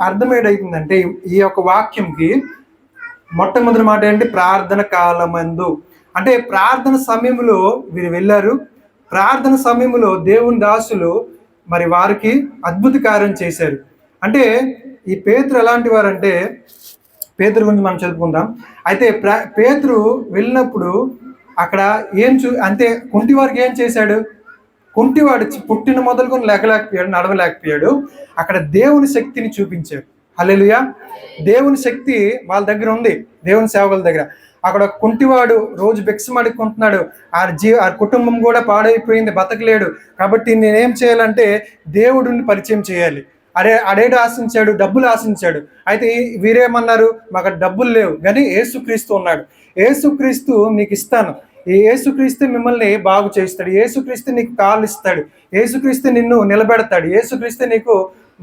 [SPEAKER 1] అర్థమేటైతుందంటే ఈ యొక్క వాక్యంకి మొట్టమొదటి మాట ఏంటి, ప్రార్థన కాలమందు. అంటే ప్రార్థన సమయంలో వీరు వెళ్ళారు. ప్రార్థన సమయంలో దేవుని దాసులు మరి వారికి అద్భుత కార్యం చేశారు. అంటే ఈ పేతురు ఎలాంటి వారంటే, పేతురు గురించి మనం చదువుకుందాం. అయితే పేతురు వెళ్ళినప్పుడు అక్కడ అంటే కుంటివారికి ఏం చేశాడు? కుంటివాడు పుట్టిన మొదలుకొని లేకలేకపోయాడు, నడవలేకపోయాడు. అక్కడ దేవుని శక్తిని చూపించాడు. హల్లెలూయా. దేవుని శక్తి వాళ్ళ దగ్గర ఉంది, దేవుని సేవకుల దగ్గర. అక్కడ కుంటివాడు రోజు భిక్షం అడుక్కుంటున్నాడు, ఆ కుటుంబం కూడా పాడైపోయింది, బతకలేడు. కాబట్టి నేనేం చేయాలంటే దేవుడిని పరిచయం చేయాలి. అడేడు ఆశించాడు, డబ్బులు ఆశించాడు. అయితే వీరేమన్నారు, మాకు డబ్బులు లేవు, కానీ యేసుక్రీస్తు ఉన్నాడు, యేసుక్రీస్తు నీకు ఇస్తాను, ఈ యేసుక్రీస్తు మిమ్మల్ని బాగు చేస్తాడు, యేసుక్రీస్తు నీకు కాళ్ళు ఇస్తాడు, యేసుక్రీస్తు నిన్ను నిలబెడతాడు, యేసుక్రీస్తు నీకు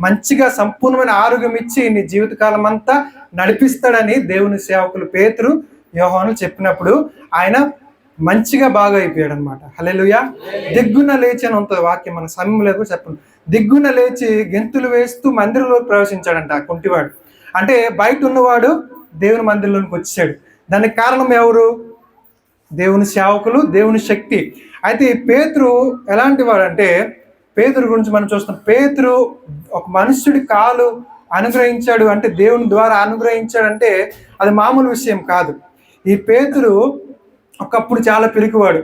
[SPEAKER 1] మంచిగా సంపూర్ణమైన ఆరోగ్యం ఇచ్చి నీ జీవితకాలం అంతా నడిపిస్తాడని దేవుని సేవకులు పేతురు, యోహాను చెప్పినప్పుడు ఆయన మంచిగా బాగా అయిపోయాడు అనమాట. హల్లెలూయా. దిగ్గున లేచి అని ఉంటుంది వాక్యం, మన సమయంలో కూడా చెప్పండి. దిగ్గున లేచి గెంతులు వేస్తూ మందిరంలో ప్రవేశించాడంట ఆ కుంటివాడు. అంటే బయట ఉన్నవాడు దేవుని మందిరంలోనికి వచ్చాడు. దానికి కారణం ఎవరు? దేవుని సేవకులు, దేవుని శక్తి. అయితే పేతురు ఎలాంటి వాడు అంటే, పేతురు గురించి మనం చూస్తాం. పేతురు ఒక మనుష్యుడి కాలు అనుగ్రహించాడు అంటే, దేవుని ద్వారా అనుగ్రహించాడంటే అది మామూలు విషయం కాదు. ఈ పేతురు ఒకప్పుడు చాలా పిరికివాడు.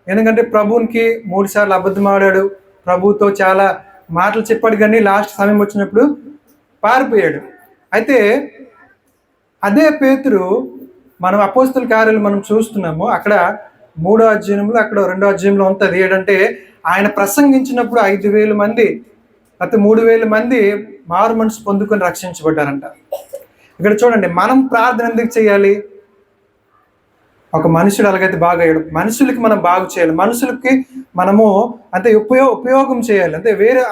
[SPEAKER 1] ఎందుకంటే ప్రభువునికి 3 సార్లు అబద్ధం ఆడాడు, ప్రభువుతో చాలా మాటలు చెప్పాడు, కానీ లాస్ట్ సమయం వచ్చినప్పుడు పారిపోయాడు. అయితే అదే పేతురు మనం అపోస్తల కార్యాలు మనం చూస్తున్నాము. అక్కడ 3వ అధ్యాయంలో, అక్కడ 2వ అధ్యాయంలో ఉంటుంది ఏంటంటే, ఆయన ప్రసంగించినప్పుడు 5,000 మంది లేకపోతే 3,000 మంది మారు మనసు పొందుకొని రక్షించబడ్డారంట. ఇక్కడ చూడండి, మనం ప్రార్థన ఎందుకు చేయాలి? ఒక మనుషుడు అలాగైతే బాగా అయ్యాడు, మనుషులకి మనం బాగు చేయాలి, మనుషులకి మనము అంటే ఉపయోగం చేయాలి. అంటే వేరే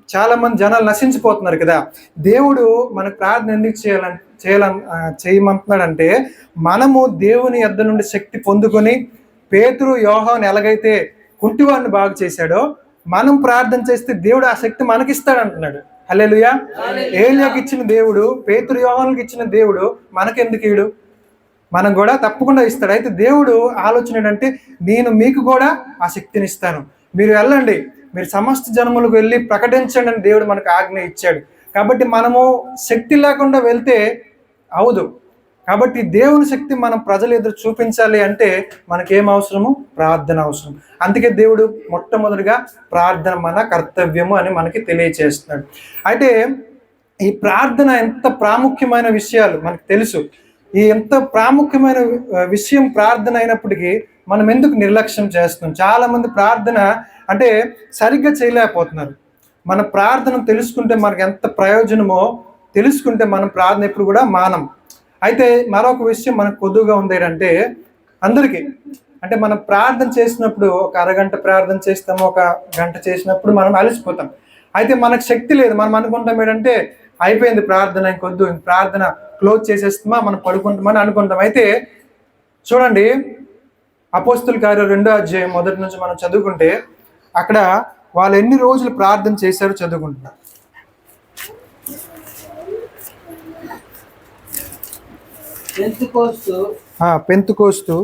[SPEAKER 1] చాలా మంది జనాలు నశించిపోతున్నారు కదా. దేవుడు మనకు ప్రార్థన ఎందుకు చేయమంటున్నాడంటే, మనము దేవుని యొద్ద నుండి శక్తి పొందుకొని, పేతురు యోహాను ఎలాగైతే కుంటివాడిని బాగు చేశాడో, మనం ప్రార్థన చేస్తే దేవుడు ఆ శక్తి మనకిస్తాడు అంటున్నాడు. హల్లెలూయా. ఏలియాకి ఇచ్చిన దేవుడు, పేతురు యోహానుకి ఇచ్చిన దేవుడు మనకెందుకు ఇడు? మనం కూడా తప్పకుండా ఇస్తాడు. అయితే దేవుడు ఆలోచన ఏంటంటే, నేను మీకు కూడా ఆ శక్తిని ఇస్తాను, మీరు వెళ్ళండి, మీరు సమస్త జనములకు వెళ్ళి ప్రకటించండి అని దేవుడు మనకు ఆజ్ఞ ఇచ్చాడు. కాబట్టి మనము శక్తి లేకుండా వెళ్తే అవదు. కాబట్టి దేవుని శక్తి మనం ప్రజలు ఎదురు చూపించాలి అంటే మనకేం అవసరము? ప్రార్థన అవసరం. అందుకే దేవుడు మొట్టమొదటిగా ప్రార్థన మన కర్తవ్యము అని మనకి తెలియచేస్తున్నాడు. అయితే ఈ ప్రార్థన ఎంత ప్రాముఖ్యమైన విషయాలు మనకు తెలుసు. ఈ ఎంత ప్రాముఖ్యమైన విషయం ప్రార్థన అయినప్పటికీ మనం ఎందుకు నిర్లక్ష్యం చేస్తున్నాం? చాలా మంది ప్రార్థన అంటే సరిగ్గా చేయలేకపోతున్నారు. మన ప్రార్థన తెలుసుకుంటే మనకు ఎంత ప్రయోజనమో తెలుసుకుంటే మనం ప్రార్థన ఎప్పుడు కూడా మానం. అయితే మరొక విషయం మనకు కొద్దుగా ఉంది ఏంటంటే, అందరికీ అంటే మనం ప్రార్థన చేసినప్పుడు ఒక అరగంట ప్రార్థన చేస్తాము, ఒక గంట చేసినప్పుడు మనం అలసిపోతాం. అయితే మనకు శక్తి లేదు. మనం అనుకుంటాం ఏంటంటే, అయిపోయింది ప్రార్థన, ఇంకొద్దు, ప్రార్థన క్లోజ్ చేసేస్తామా, మనం పడుకుంటామని అనుకుంటాం. అయితే చూడండి, అపోస్తల కార్యాలు 2వ అధ్యాయం మొదటి నుంచి మనం చదువుకుంటే అక్కడ వాళ్ళు ఎన్ని రోజులు ప్రార్థన చేశారో చదువుకుంటున్నారు. పెంతుకోస్తు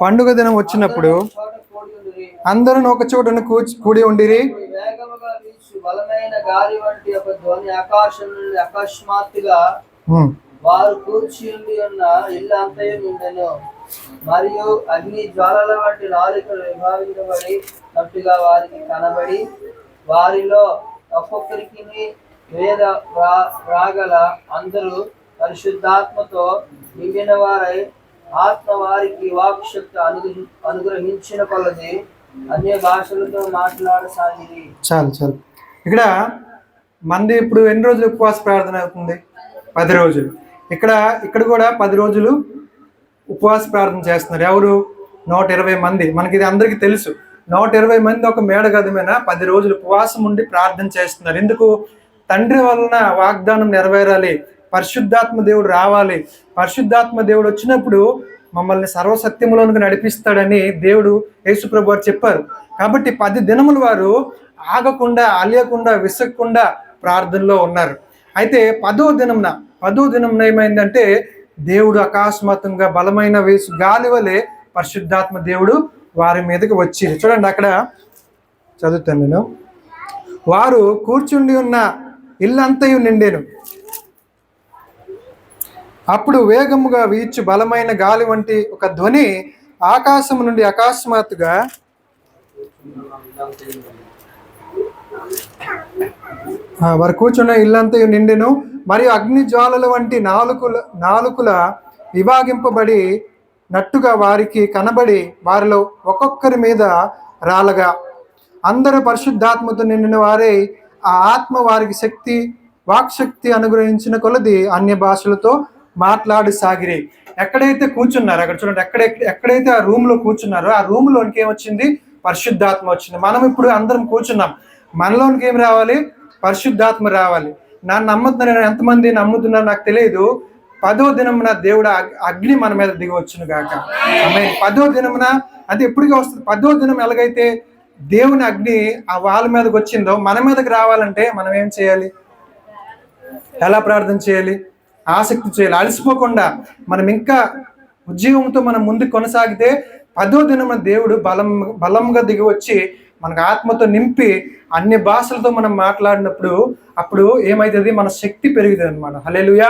[SPEAKER 1] పండుగ దినం వచ్చినప్పుడు అందరూ ఒక చోట కూడి ఉండిరి.
[SPEAKER 2] బలమైన గాలి వంటి ఒక ధ్వని ఆకాశం నుండి అకస్మాత్తుగా వారు కూర్చుండి ఉన్న ఇల్లు అంతయు నిండెను. మరియు అగ్ని జ్వాలల వంటి నాలుకలు విభాగించబడినట్టుగా వారికి కనబడి, వారిలో ఒక్కొక్కరికి వేద రాగల అందరూ పరిశుద్ధాత్మతో నిండిన వారై, ఆత్మ వారికి వాక్శక్తి అనుగ్రహించిన కొలది అన్య భాషలతో మాట్లాడసాగిరి.
[SPEAKER 1] చాలు ఇక్కడ మంది ఇప్పుడు ఎన్ని రోజులు ఉపవాస ప్రార్థన అవుతుంది? 10 రోజులు. ఇక్కడ కూడా 10 రోజులు ఉపవాస ప్రార్థన చేస్తున్నారు. ఎవరు? 120 మంది. మనకి ఇది అందరికీ తెలుసు. 120 మంది ఒక మేడగది మీద 10 రోజులు ఉపవాసం ఉండి ప్రార్థన చేస్తున్నారు. ఎందుకు? తండ్రి వలన వాగ్దానం నెరవేరాలి, పరిశుద్ధాత్మ దేవుడు రావాలి, పరిశుద్ధాత్మ దేవుడు వచ్చినప్పుడు మమ్మల్ని సర్వసత్యములోనికి నడిపిస్తాడని దేవుడు యేసుప్రభు వారు చెప్పారు. కాబట్టి 10 దినములు వారు ఆగకుండా, అలియకుండా, విసగకుండా ప్రార్థనలో ఉన్నారు. అయితే 10వ దినం ఏమైందంటే దేవుడు అకస్మాత్తుగా బలమైన గాలి వలె పరిశుద్ధాత్మ దేవుడు వారి మీదకి వచ్చి, చూడండి అక్కడ చదువుతాను నేను. వారు కూర్చుండి ఉన్న ఇల్లంతయు నిండెను. అప్పుడు వేగముగా వీచు బలమైన గాలి వంటి ఒక ధ్వని ఆకాశము నుండి అకస్మాత్తుగా వారు కూర్చున్న ఇల్లంతయు నిండెను. మరియు అగ్ని జ్వాలల వంటి నాలుకల విభాగింపబడి నట్టుగా వారికి కనబడి వారిలో ఒక్కొక్కరి మీద రాలగా అందరూ పరిశుద్ధాత్మతో నిండిన వారే ఆ ఆత్మ వారికి వాక్శక్తి అనుగ్రహించిన కొలది అన్య భాషలతో మాట్లాడి సాగిరి. ఎక్కడైతే కూర్చున్నారో అక్కడ చూడండి, ఎక్కడైతే ఆ రూమ్ లో కూర్చున్నారో ఆ రూమ్ లోనికి ఏమొచ్చింది? పరిశుద్ధాత్మ వచ్చింది. మనం ఇప్పుడు అందరం కూర్చున్నాం, మనలోనికి ఏం రావాలి? పరిశుద్ధాత్మ రావాలి. నమ్ముతున్నారు, ఎంతమంది నమ్ముతున్నారు నాకు తెలియదు. 10వ దినమున దేవుడు అగ్ని మన మీద దిగి వచ్చును గాక. ఆమె 10వ దినమున అంటే ఎప్పటికీ వస్తుంది. 10వ దినం ఎలాగైతే దేవుని అగ్ని ఆ వాళ్ళ మీదకి వచ్చిందో మన మీదకి రావాలంటే మనం ఏం చేయాలి? ఎలా ప్రార్థన చేయాలి? ఆసక్తి చేయాలి, అలసిపోకుండా. మనం ఇంకా ఉద్యోగంతో మనం ముందుకు కొనసాగితే 10వ దినమున దేవుడు బలంగా దిగి వచ్చి మనకు ఆత్మతో నింపి అన్ని భాషలతో మనం మాట్లాడినప్పుడు అప్పుడు ఏమైతుంది? మన శక్తి పెరుగుతుంది అనమాట. హల్లెలూయా.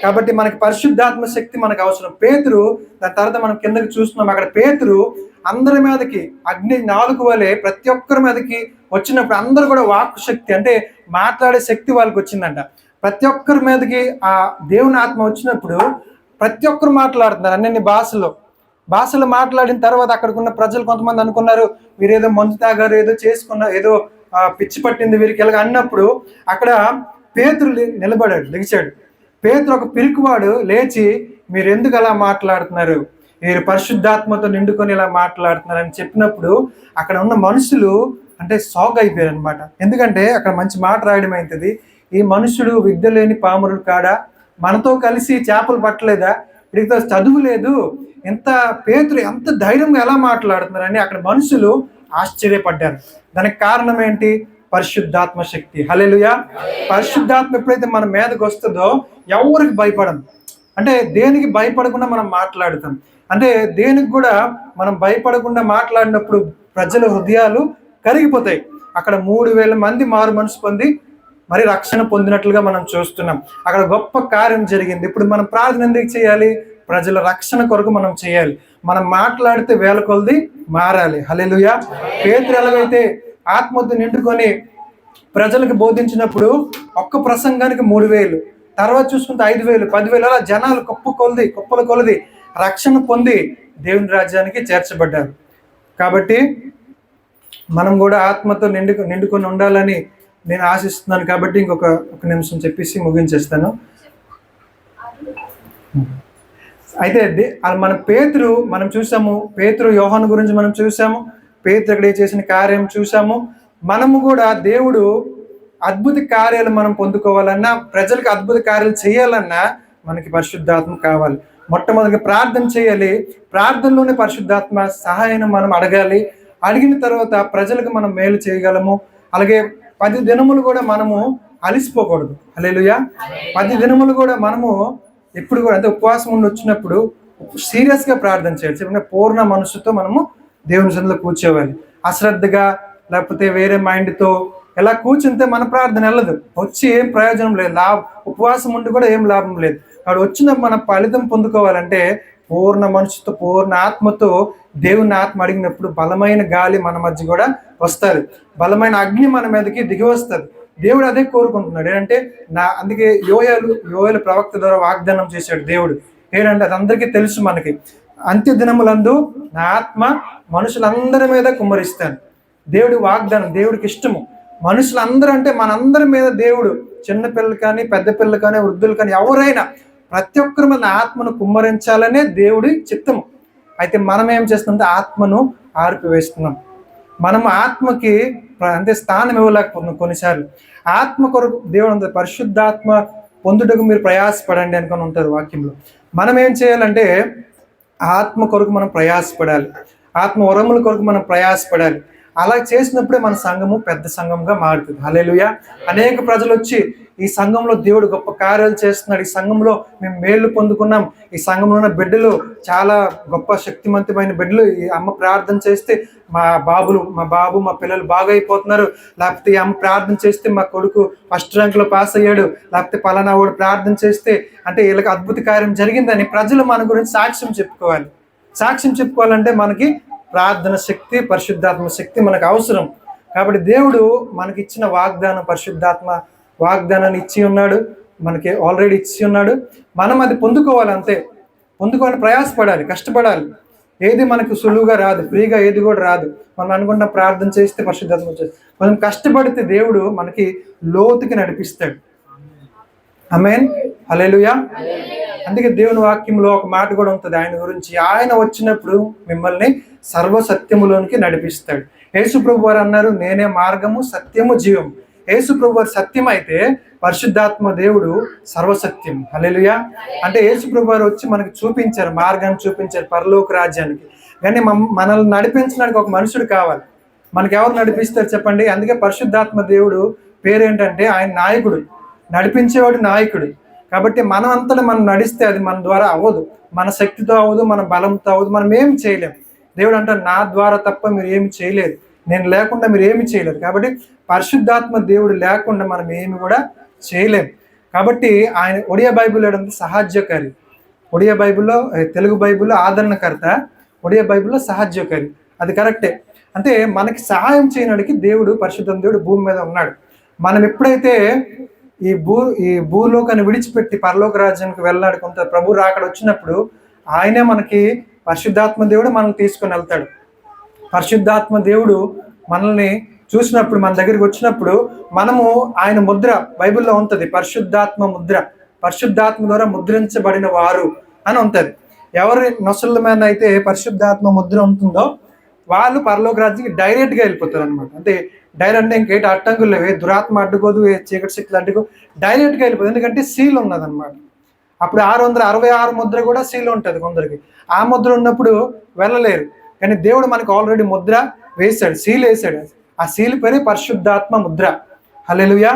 [SPEAKER 1] కాబట్టి మనకి పరిశుద్ధాత్మ శక్తి మనకు అవసరం. పేతురు, దాని తర్వాత మనం కిందకి చూస్తున్నాం, అక్కడ పేతురు అందరి మీదకి అగ్ని నాలుక వలె ప్రతి ఒక్కరి మీదకి వచ్చినప్పుడు అందరూ కూడా వాక్ శక్తి అంటే మాట్లాడే శక్తి వాళ్ళకి వచ్చిందంట. ప్రతి ఒక్కరి మీదకి ఆ దేవుని ఆత్మ వచ్చినప్పుడు ప్రతి ఒక్కరు మాట్లాడుతున్నారు అన్ని భాషలు మాట్లాడిన తర్వాత అక్కడికి ఉన్న ప్రజలు కొంతమంది అనుకున్నారు వీరేదో మందు తాగారు, ఏదో చేసుకున్నారు, ఏదో పిచ్చి పట్టింది వీరికి ఎలాగ అన్నప్పుడు అక్కడ పేతురు లెగిచాడు. పేతురు ఒక పిరికివాడు లేచి, మీరు ఎందుకు అలా మాట్లాడుతున్నారు, మీరు పరిశుద్ధాత్మతో నిండుకొని ఇలా మాట్లాడుతున్నారు అని చెప్పినప్పుడు అక్కడ ఉన్న మనుషులు అంటే షాక్ అయిపోయారు అనమాట. ఎందుకంటే అక్కడ మంచి మాట రాయడం అవుతుంది, ఈ మనుషుడు విద్య లేని పామరుడు కాడా, మనతో కలిసి చేపలు పట్టలేదా, వీడితో చదువు లేదు, పేతురు ఎంత ధైర్యంగా ఎలా మాట్లాడుతున్నారని అక్కడ మనుషులు ఆశ్చర్యపడ్డారు. దానికి కారణం ఏంటి? పరిశుద్ధాత్మ శక్తి. హల్లెలూయా. పరిశుద్ధాత్మ ఎప్పుడైతే మన మీదకి వస్తుందో ఎవరికి భయపడం, అంటే దేనికి భయపడకుండా మనం మాట్లాడుతాం. అంటే దేనికి కూడా మనం భయపడకుండా మాట్లాడినప్పుడు ప్రజల హృదయాలు కరిగిపోతాయి. అక్కడ 3000 మంది మారు మనసు పొంది మరి రక్షణ పొందినట్లుగా మనం చూస్తున్నాం. అక్కడ గొప్ప కార్యం జరిగింది. ఇప్పుడు మనం ప్రార్థన ఎందుకు చేయాలి? ప్రజల రక్షణ కొరకు మనం చేయాలి. మనం మాట్లాడితే వేల కొలది మారాలి. హల్లెలూయా. పేతురు ఎలాగైతే ఆత్మతో నిండుకొని ప్రజలకు బోధించినప్పుడు ఒక్క ప్రసంగానికి 3000, తర్వాత చూసుకుంటే 5000, 10,000 అలా జనాలు కుప్పల కొలది రక్షణ పొంది దేవుని రాజ్యానికి చేర్చబడ్డారు. కాబట్టి మనం కూడా ఆత్మతో నిండుకొని ఉండాలని నేను ఆశిస్తున్నాను. కాబట్టి ఒక నిమిషం చెప్పేసి ముగించేస్తాను. అయితే మనం చూసాము, పేతురు యోహాను గురించి మనం చూసాము, పేతురు అక్కడ చేసిన కార్యం చూసాము. మనము కూడా దేవుడు అద్భుత కార్యాలు మనం పొందుకోవాలన్నా, ప్రజలకు అద్భుత కార్యాలు చేయాలన్నా మనకి పరిశుద్ధాత్మ కావాలి. మొట్టమొదటిగా ప్రార్థన చేయాలి. ప్రార్థనలోనే పరిశుద్ధాత్మ సహాయం మనం అడగాలి. అడిగిన తర్వాత ప్రజలకు మనం మేలు చేయగలము. అలాగే 10 దినములు కూడా మనము అలిసిపోకూడదు. హల్లెలూయా. 10 దినములు కూడా మనము ఎప్పుడు కూడా అంటే ఉపవాసం ఉండి వచ్చినప్పుడు సీరియస్గా ప్రార్థన చేయాలి. చెప్పిన పూర్ణ మనసుతో మనము దేవుని సన్నిధిలో కూర్చోవాలి. అశ్రద్ధగా లేకపోతే వేరే మైండ్తో ఎలా కూర్చుంటే మన ప్రార్థన వెళ్ళదు, వచ్చి ఏం ప్రయోజనం లేదు, ఉపవాసం ఉండి కూడా ఏం లాభం లేదు. అక్కడ వచ్చిన మన ఫలితం పొందుకోవాలంటే పూర్ణ మనసుతో పూర్ణ ఆత్మతో దేవుని ఆత్మ అడిగినప్పుడు బలమైన గాలి మన మధ్య కూడా వస్తుంది, బలమైన అగ్ని మన మీదకి దిగి వస్తుంది. దేవుడు అదే కోరుకుంటున్నాడు. ఏంటంటే అందుకే యోయేలు ప్రవక్త ద్వారా వాగ్దానం చేశాడు దేవుడు. ఏంటంటే అది అందరికీ తెలుసు మనకి, అంత్య దినములందు నా ఆత్మ మనుషులందరి మీద కుమ్మరిస్తాను. దేవుడి వాగ్దానం దేవుడికి ఇష్టము. మనుషులందరూ అంటే మనందరి మీద దేవుడు, చిన్న పిల్లలు కానీ పెద్ద పిల్లలు కానీ వృద్ధులు కానీ ఎవరైనా ప్రతి ఒక్కరి మీద ఆత్మను కుమ్మరించాలనే దేవుడి చిత్తము. అయితే మనం ఏం చేస్తుంటే ఆత్మను ఆర్పివేస్తున్నాం. మనం ఆత్మకి అంటే స్థానం ఇవ్వలేకపోతున్నాం. కొన్నిసార్లు ఆత్మ కొరకు దేవుడు ఉంటుంది, పరిశుద్ధాత్మ పొందుటకు మీరు ప్రయాసపడండి అనుకుని ఉంటారు వాక్యంలో. మనం ఏం చేయాలంటే ఆత్మ కొరకు మనం ప్రయాసపడాలి, ఆత్మ వరముల కొరకు మనం ప్రయాసపడాలి. అలా చేసినప్పుడే మన సంఘము పెద్ద సంఘంగా మారుతుంది. హల్లెలూయా. అనేక ప్రజలు వచ్చి ఈ సంఘంలో దేవుడు గొప్ప కార్యాలు చేస్తున్నాడు, ఈ సంఘంలో మేము మేలు పొందుకున్నాం, ఈ సంఘంలో ఉన్న బిడ్డలు చాలా గొప్ప శక్తివంతమైన బిడ్డలు, ఈ అమ్మ ప్రార్థన చేస్తే మా బాబు మా పిల్లలు బాగా అయిపోతున్నారు, లేకపోతే ఈ అమ్మ ప్రార్థన చేస్తే మా కొడుకు ఫస్ట్ ర్యాంక్లో పాస్ అయ్యాడు, లేకపోతే పలానా వాడు ప్రార్థన చేస్తే అంటే వీళ్ళకి అద్భుత కార్యం జరిగిందని ప్రజలు మన గురించి సాక్ష్యం చెప్పుకోవాలి. సాక్ష్యం చెప్పుకోవాలంటే మనకి ప్రార్థన శక్తి, పరిశుద్ధాత్మ శక్తి మనకు అవసరం. కాబట్టి దేవుడు మనకి ఇచ్చిన వాగ్దానం, పరిశుద్ధాత్మ వాగ్దానాన్ని ఇచ్చి ఉన్నాడు, మనకి ఆల్రెడీ ఇచ్చి ఉన్నాడు. మనం అది పొందుకోవాలి, అంతే. పొందుకోవాలని ప్రయాసపడాలి, కష్టపడాలి. ఏది మనకు సులువుగా రాదు, ఫ్రీగా ఏది కూడా రాదు. మనం అనుకున్న ప్రార్థన చేస్తే పరిశుద్ధాత్మ వచ్చేది. మనం కష్టపడితే దేవుడు మనకి లోతుకి నడిపిస్తాడు. ఆమేన్, హల్లెలూయా. అందుకే దేవుని వాక్యంలో ఒక మాట కూడా ఉంటుంది ఆయన గురించి, ఆయన వచ్చినప్పుడు మిమ్మల్ని సర్వసత్యములోనికి నడిపిస్తాడు. యేసు ప్రభు వారు అన్నారు, నేనే మార్గము సత్యము జీవం. యేసు ప్రభు వారు సత్యం అయితే పరిశుద్ధాత్మ దేవుడు సర్వసత్యం. హల్లెలూయా. అంటే యేసు ప్రభు వారు వచ్చి మనకి చూపించారు, మార్గాన్ని చూపించారు పరలోక రాజ్యానికి. కానీ మనల్ని నడిపించడానికి ఒక మనుషుడు కావాలి. మనకి ఎవరు నడిపిస్తారు చెప్పండి? అందుకే పరిశుద్ధాత్మ దేవుడు పేరేంటంటే ఆయన నాయకుడు, నడిపించేవాడు నాయకుడు. కాబట్టి మనం అంతటా మనం నడిస్తే అది మన ద్వారా అవ్వదు, మన శక్తితో అవ్వదు, మన బలంతో అవ్వదు, మనం ఏమి చేయలేము. దేవుడు అంటే నా ద్వారా తప్ప మీరు ఏమి చేయలేరు, నేను లేకుండా మీరు ఏమి చేయలేరు. కాబట్టి పరిశుద్ధాత్మ దేవుడు లేకుండా మనం ఏమి కూడా చేయలేము. కాబట్టి ఆయన ఒడియా బైబిల్ ఏడంటే సహాధ్యకారి, ఒడియా బైబిల్లో తెలుగు బైబిల్లో ఆదరణకర్త, ఒడియా బైబిల్లో సహాధ్యకారి. అది కరెక్టే. అంటే మనకి సహాయం చేయడానికి దేవుడు, పరిశుద్ధ దేవుడు భూమి మీద ఉన్నాడు. మనం ఎప్పుడైతే ఈ భూలోకాన్ని విడిచిపెట్టి పరలోక రాజ్యానికి వెళ్ళాడు, కొంత ప్రభు రాకడ వచ్చినప్పుడు ఆయనే మనకి పరిశుద్ధాత్మ దేవుడు మనల్ని తీసుకొని వెళ్తాడు. పరిశుద్ధాత్మ దేవుడు మనల్ని చూసినప్పుడు, మన దగ్గరికి వచ్చినప్పుడు మనము ఆయన ముద్ర బైబిల్లో ఉంటుంది, పరిశుద్ధాత్మ ముద్ర, పరిశుద్ధాత్మ ద్వారా ముద్రించబడిన వారు అని ఉంటుంది. ఎవరి నొసళ్ళ మీద అయితే పరిశుద్ధాత్మ ముద్ర ఉంటుందో వాళ్ళు పరలోక రాజ్యానికి డైరెక్ట్గా వెళ్ళిపోతారు అనమాట. అంటే డైరెక్ట్ అంటే ఇంకేటి అడ్డంకులు లేవు, ఏ దురాత్మ అడ్డుకోదు, ఏ చీకటి శక్తులు అడ్డుకో, డైరెక్ట్గా వెళ్ళిపోతుంది. ఎందుకంటే సీల్ ఉన్నది అనమాట. అప్పుడు 666 ముద్ర కూడా సీల్ ఉంటుంది కొందరికి. ఆ ముద్ర ఉన్నప్పుడు వెళ్ళలేరు. కానీ దేవుడు మనకు ఆల్రెడీ ముద్ర వేశాడు, సీల్ వేసాడు. ఆ సీల్ పేరే పరిశుద్ధాత్మ ముద్ర. హల్లెలూయా.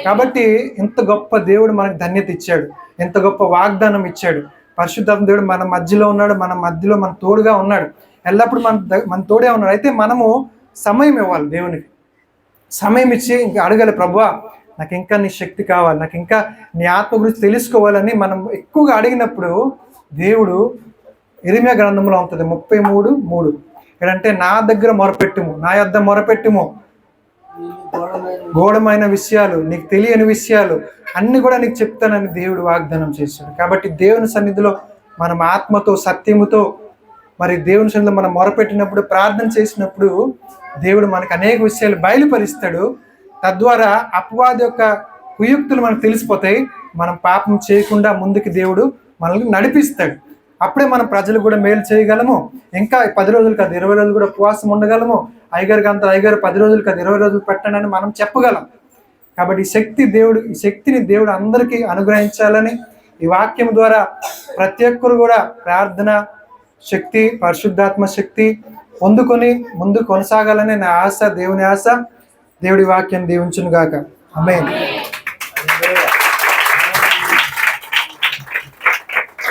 [SPEAKER 1] కాబట్టి ఇంత గొప్ప దేవుడు మనకు ధన్యత ఇచ్చాడు, ఎంత గొప్ప వాగ్దానం ఇచ్చాడు. పరిశుద్ధాత్మ దేవుడు మన మధ్యలో ఉన్నాడు, మన మధ్యలో మన తోడుగా ఉన్నాడు, ఎల్లప్పుడు మన తోడే ఉన్నాడు. అయితే మనము సమయం ఇవ్వాలి దేవునికి, సమయం ఇచ్చి ఇంకా అడగాలి, ప్రభువా నాకు ఇంకా నీ శక్తి కావాలి, నాకు ఇంకా నీ ఆత్మ గురించి తెలుసుకోవాలని మనం ఎక్కువగా అడిగినప్పుడు దేవుడు ఇర్మీయా గ్రంథంలో ఉంటుంది 33:3 ఏంటంటే నా దగ్గర మొరపెట్టుము, నా యొద్ద మొరపెట్టుము, గూఢమైన విషయాలు, నీకు తెలియని విషయాలు అన్ని కూడా నీకు చెప్తానని దేవుడు వాగ్దానం చేశాడు. కాబట్టి దేవుని సన్నిధిలో మనం ఆత్మతో సత్యముతో మరి దేవుని సన్నిధిలో మనం మొరపెట్టినప్పుడు, ప్రార్థన చేసినప్పుడు దేవుడు మనకు అనేక విషయాలు బయలుపరుస్తాడు. తద్వారా అపవాది యొక్క కుయుక్తులు మనకు తెలిసిపోతాయి. మనం పాపం చేయకుండా ముందుకు దేవుడు మనల్ని నడిపిస్తాడు. అప్పుడే మనం ప్రజలు కూడా మేలు చేయగలము. ఇంకా 10 రోజులు కాదు 20 రోజులు కూడా ఉపవాసం ఉండగలము. అయ్యగారికి అంత అయ్యగారు 10 రోజులు కాదు 20 రోజులు పెట్టండి అని మనం చెప్పగలం. కాబట్టి ఈ శక్తిని దేవుడు అందరికీ అనుగ్రహించాలని ఈ వాక్యం ద్వారా ప్రతి ఒక్కరు కూడా ప్రార్థన శక్తి, పరిశుద్ధాత్మ శక్తి పొందుకొని ముందు కొనసాగాలని నా ఆశ, దేవుని ఆశ. దేవుడి వాక్యం దీవించును గాక. ఆమేన్.